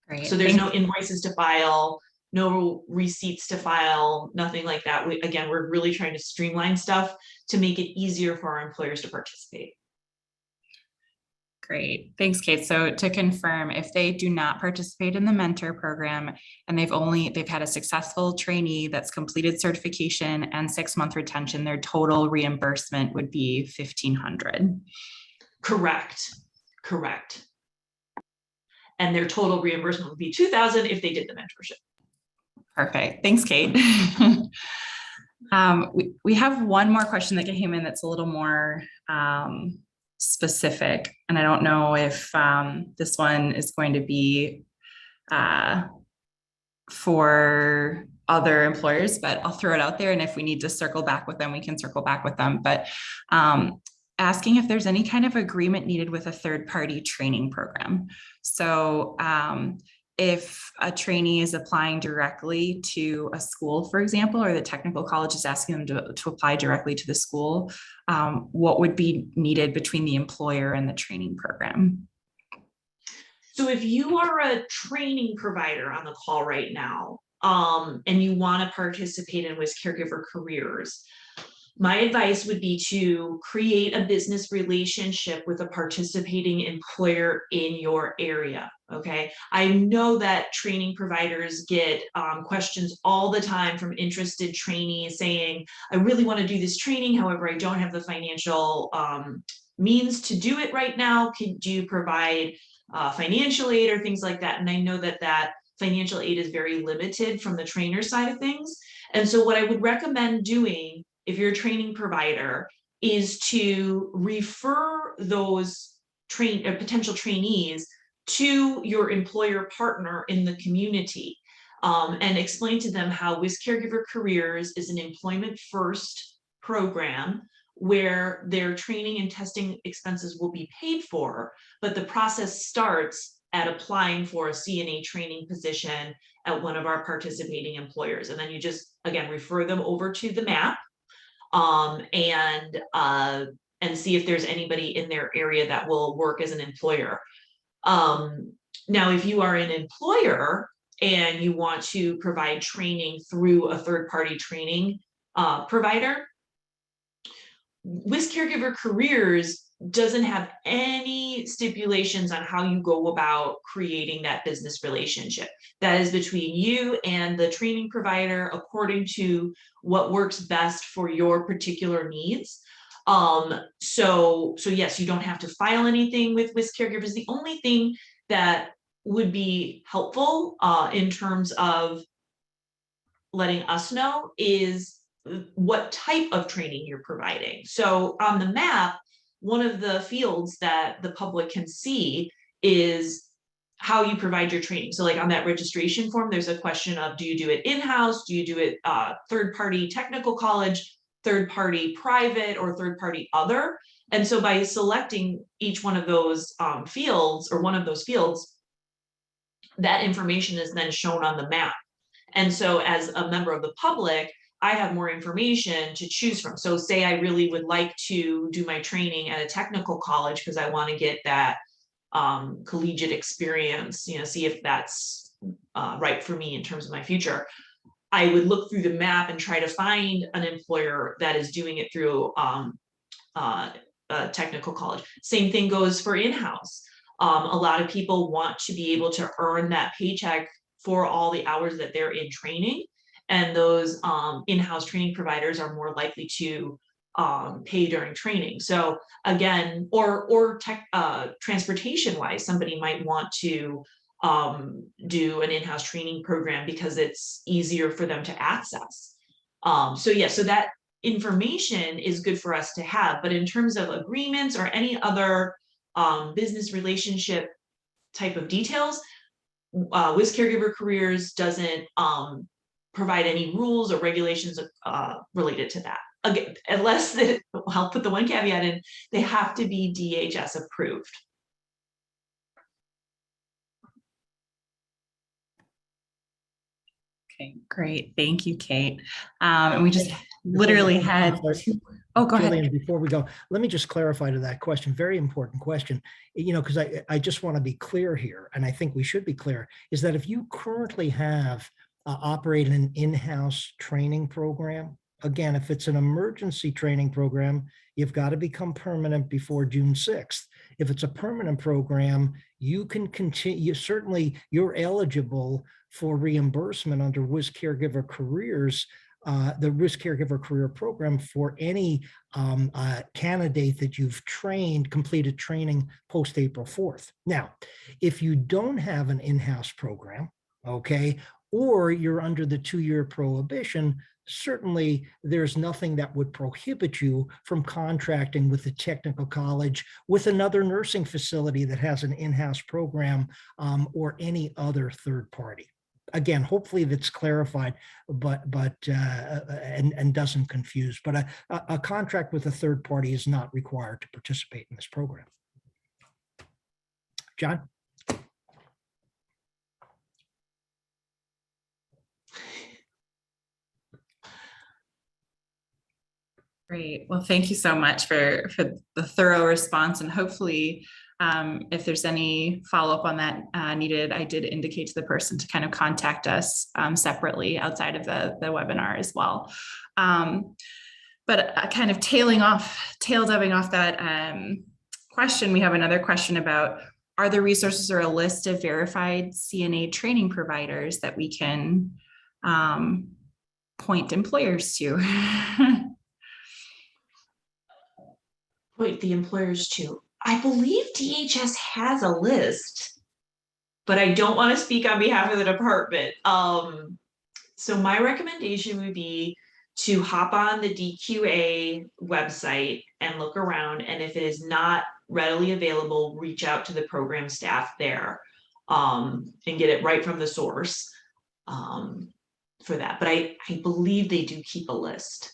Great. So there's no invoices to file, no receipts to file, nothing like that. We're really trying to streamline stuff to make it easier for our employers to participate. Great. Thanks, Kate. So to confirm, if they do not participate in the mentor program and they've had a successful trainee that's completed certification and 6-month retention, their total reimbursement would be $1,500. Correct. And their total reimbursement would be $2,000 if they did the mentorship. Perfect. Thanks, Kate. We have one more question that came in that's a little more specific, and I don't know if this one is going to be for other employers, but I'll throw it out there, and if we need to circle back with them, we can circle back with them. But asking if there's any kind of agreement needed with a third-party training program. So if a trainee is applying directly to a school, for example, or the technical college is asking them to apply directly to the school, what would be needed between the employer and the training program? So if you are a training provider on the call right now, and you want to participate in WisCaregiver Careers, my advice would be to create a business relationship with a participating employer in your area. Okay. I know that training providers get questions all the time from interested trainees saying, I really want to do this training. However, I don't have the financial means to do it right now. Do you provide financial aid or things like that? And I know that financial aid is very limited from the trainer side of things. And so what I would recommend doing if you're a training provider is to refer those potential trainees to your employer partner in the community. and explain to them how WisCaregiver Careers is an employment first program where their training and testing expenses will be paid for, but the process starts at applying for a CNA training position at one of our participating employers. And then you just, again, refer them over to the map and see if there's anybody in their area that will work as an employer. Now, if you are an employer and you want to provide training through a third-party training provider, WisCaregiver Careers doesn't have any stipulations on how you go about creating that business relationship. That is between you and the training provider according to what works best for your particular needs. So yes, you don't have to file anything with WisCaregivers. The only thing that would be helpful in terms of letting us know is what type of training you're providing. So on the map, one of the fields that the public can see is how you provide your training. So like on that registration form, there's a question of, do you do it in-house? Do you do it third-party technical college, third-party private, or third-party other? And so by selecting each one of those fields, or one of those fields, that information is then shown on the map. And so as a member of the public, I have more information to choose from. So say I really would like to do my training at a technical college because I want to get that collegiate experience, see if that's right for me in terms of my future. I would look through the map and try to find an employer that is doing it through a technical college. Same thing goes for in-house. A lot of people want to be able to earn that paycheck for all the hours that they're in training. And those in-house training providers are more likely to pay during training. So again, or transportation wise, somebody might want to do an in-house training program because it's easier for them to access. So that information is good for us to have. But in terms of agreements or any other business relationship type of details, WisCaregiver Careers doesn't provide any rules or regulations related to that. Again, unless I'll put the one caveat in, they have to be DHS approved. Okay, great. Thank you, Kate. And we just literally had two. Oh, go ahead. Jillian, before we go, let me just clarify to that question. Very important question, because I just want to be clear here, and I think we should be clear, is that if you currently have operate an in-house training program, again, if it's an emergency training program, you've got to become permanent before June 6th. If it's a permanent program, you can continue, you're eligible for reimbursement under WisCaregiver Careers, the WisCaregiver Career Program, for any candidate that you've completed training post April 4th. Now, if you don't have an in-house program, okay, or you're under the 2-year prohibition, certainly there's nothing that would prohibit you from contracting with the technical college, with another nursing facility that has an in-house program, or any other third party. Again, hopefully that's clarified, and doesn't confuse. But a contract with a third party is not required to participate in this program. John? Great. Well, thank you so much for the thorough response, and hopefully if there's any follow-up on that needed, I did indicate to the person to kind of contact us separately outside of the webinar as well. But kind of tail dubbing off that question, we have another question about, are there resources or a list of verified CNA training providers that we can point employers to? Point the employers to. I believe DHS has a list, but I don't want to speak on behalf of the department. So my recommendation would be to hop on the DQA website and look around, and if it is not readily available, reach out to the program staff there and get it right from the source. for that, but I believe they do keep a list.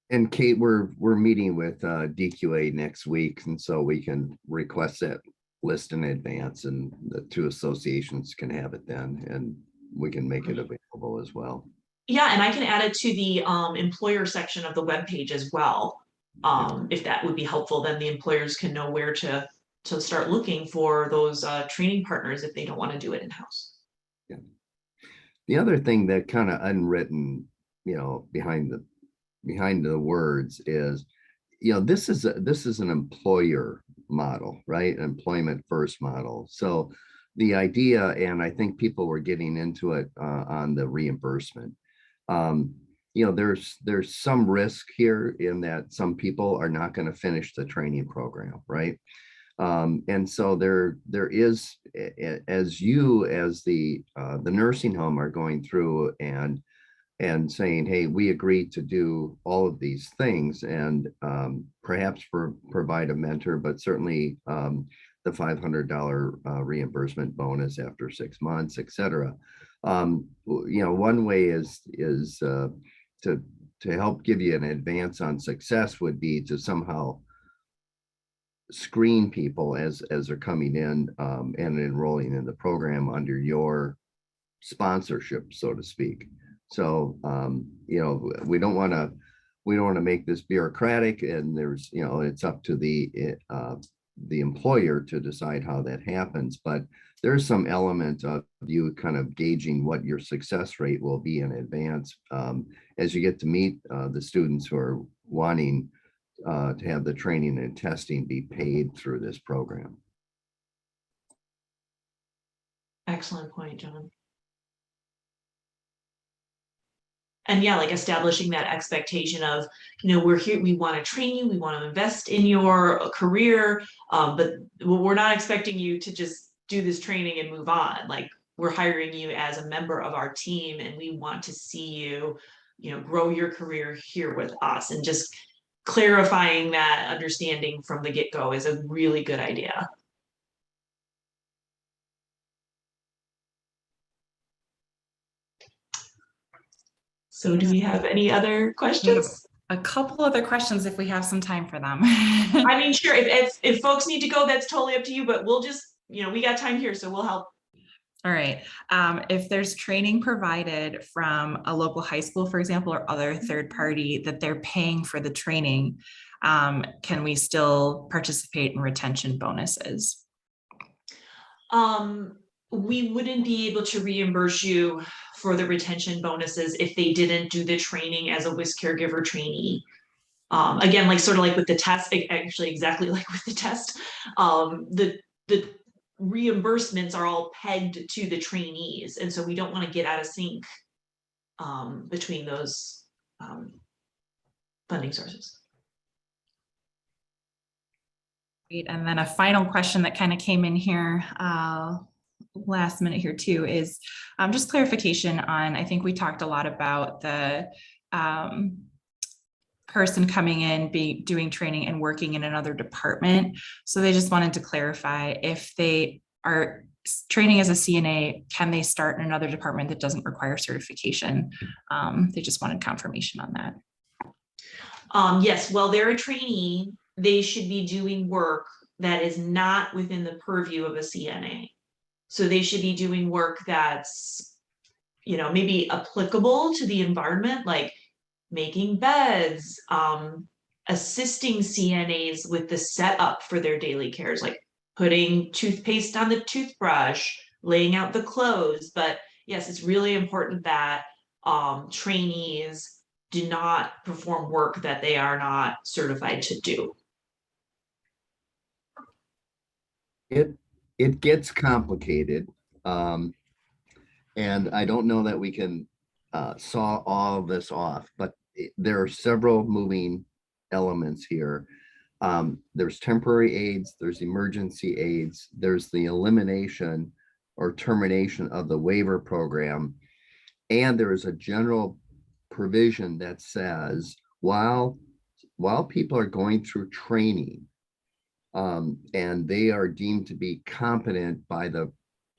And Kate, we're meeting with DQA next week, and so we can request that list in advance, and the two associations can have it then, and we can make it available as well. Yeah, and I can add it to the employer section of the webpage as well. If that would be helpful, then the employers can know where to start looking for those training partners if they don't want to do it in-house. Yeah. The other thing that kind of unwritten, behind the words is, this is an employer model, right? An employment first model. So the idea, and I think people were getting into it on the reimbursement. There's some risk here in that some people are not going to finish the training program, right? And so there is, as the nursing home are going through and saying, hey, we agree to do all of these things, and perhaps provide a mentor, but certainly the $500 reimbursement bonus after 6 months, et cetera. One way is to help give you an advance on success would be to somehow screen people as they're coming in and enrolling in the program under your sponsorship, so to speak. So we don't want to make this bureaucratic, and there's it's up to the employer to decide how that happens. But there's some element of you kind of gauging what your success rate will be in advance as you get to meet the students who are wanting to have the training and testing be paid through this program. Excellent point, John. And yeah, like establishing that expectation of, we're here, we want to train you, we want to invest in your career, but we're not expecting you to just do this training and move on. Like, we're hiring you as a member of our team, and we want to see you, grow your career here with us. And just clarifying that understanding from the get-go is a really good idea. So do we have any other questions? A couple other questions if we have some time for them. I mean, sure, if folks need to go, that's totally up to you, but we'll just, we got time here, so we'll help. All right. If there's training provided from a local high school, for example, or other third party that they're paying for the training, can we still participate in retention bonuses? We wouldn't be able to reimburse you for the retention bonuses if they didn't do the training as a WisCaregiver trainee. Again, like sort of like with the test, actually exactly like with the test, the reimbursements are all pegged to the trainees. And so we don't want to get out of sync between those funding sources. Great. And then a final question that kind of came in here last minute here too is just clarification on, I think we talked a lot about the person coming in, doing training and working in another department. So they just wanted to clarify, if they are training as a CNA, can they start in another department that doesn't require certification? They just wanted confirmation on that. Yes, well, they're a trainee. They should be doing work that is not within the purview of a CNA. So they should be doing work that's, maybe applicable to the environment, like making beds, assisting CNAs with the setup for their daily cares, like putting toothpaste on the toothbrush, laying out the clothes. But yes, it's really important that trainees do not perform work that they are not certified to do. It gets complicated, and I don't know that we can saw all of this off, but there are several moving elements here. There's temporary aids, there's emergency aids, there's the elimination or termination of the waiver program, and there is a general provision that says while people are going through training, and they are deemed to be competent by the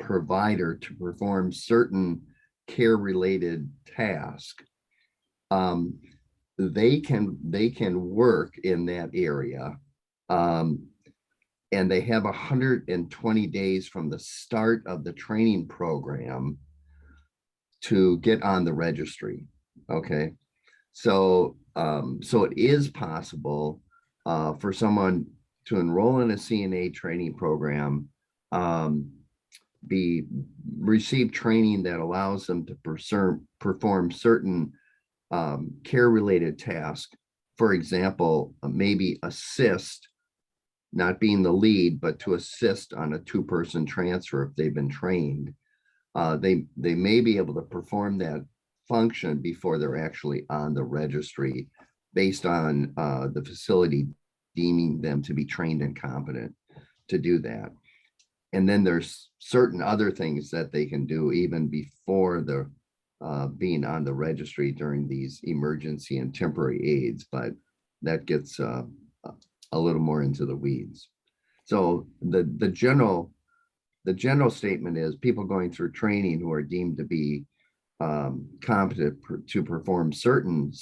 provider to perform certain care-related tasks, they can work in that area. And they have 120 days from the start of the training program to get on the registry. Okay. So, so it is possible for someone to enroll in a CNA training program, receive training that allows them to perform certain care-related tasks. For example, maybe assist, not being the lead, but to assist on a two-person transfer if they've been trained. They may be able to perform that function before they're actually on the registry, based on the facility deeming them to be trained and competent to do that. And then there's certain other things that they can do even before the being on the registry during these emergency and temporary aids, but that gets a little more into the weeds. So the general statement is people going through training who are deemed to be competent to perform certain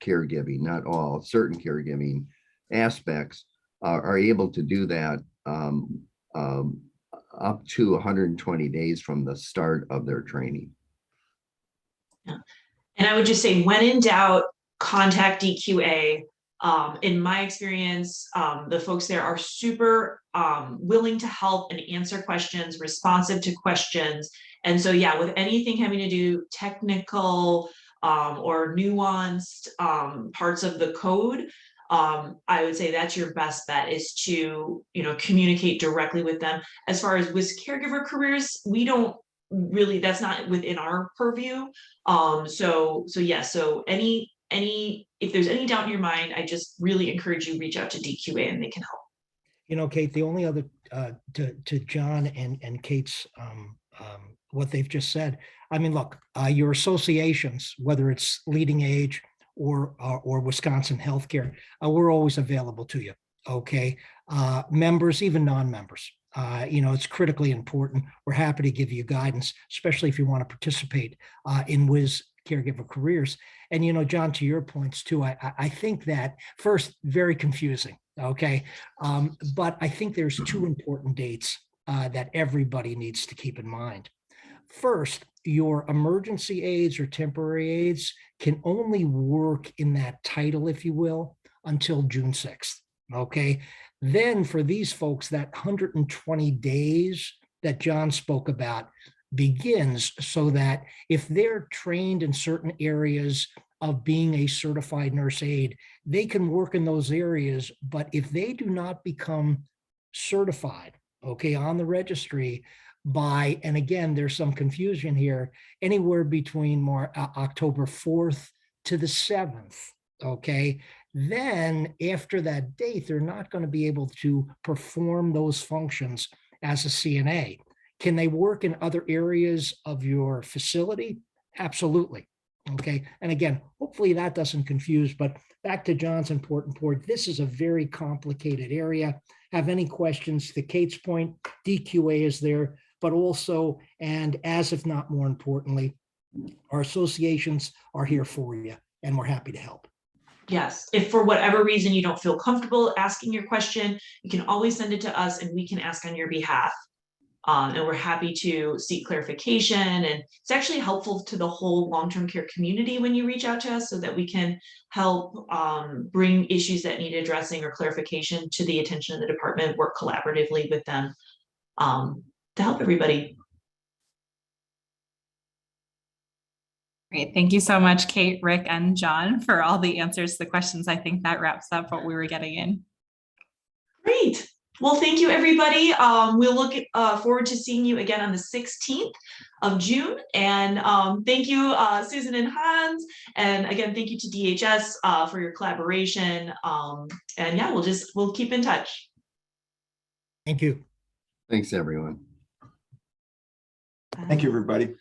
caregiving, not all, certain caregiving aspects, are able to do that up to 120 days from the start of their training. Yeah. And I would just say, when in doubt, contact DQA. In my experience, the folks there are super willing to help and answer questions, responsive to questions. And so, yeah, with anything having to do technical or nuanced parts of the code, I would say that's your best bet, is to, communicate directly with them. As far as WisCaregiver careers, we don't really, that's not within our purview. So if there's any doubt in your mind, I just really encourage you reach out to DQA and they can help. Kate, the only other to John and Kate's what they've just said. I mean, look, your associations, whether it's Leading Age or Wisconsin Healthcare, we're always available to you. Okay, members, even non-members. It's critically important. We're happy to give you guidance, especially if you want to participate in WisCaregiver careers. And, John, to your points too, I think that first, very confusing. Okay. But I think there's two important dates that everybody needs to keep in mind. First, your emergency aids or temporary aids can only work in that title, if you will, until June 6th. Okay. Then for these folks, that 120 days that John spoke about begins, so that if they're trained in certain areas of being a certified nurse aide, they can work in those areas. But if they do not become certified, okay, on the registry by, and again, there's some confusion here, anywhere between October 4th to the 7th, okay, then after that date, they're not going to be able to perform those functions as a CNA. Can they work in other areas of your facility? Absolutely. Okay. And again, hopefully that doesn't confuse, but back to John's important point, this is a very complicated area. Have any questions? To Kate's point, DQA is there, but also, and as if not more importantly, our associations are here for you, and we're happy to help. Yes, if for whatever reason you don't feel comfortable asking your question, you can always send it to us and we can ask on your behalf. And we're happy to seek clarification. And it's actually helpful to the whole long-term care community when you reach out to us, so that we can help bring issues that need addressing or clarification to the attention of the department, work collaboratively with them to help everybody. Great. Thank you so much, Kate, Rick, and John, for all the answers to the questions. I think that wraps up what we were getting in. Great. Well, thank you, everybody. We'll look forward to seeing you again on the 16th of June. And thank you, Susan and Hans. And again, thank you to DHS for your collaboration. And yeah, we'll keep in touch. Thank you. Thanks, everyone. Thank you, everybody.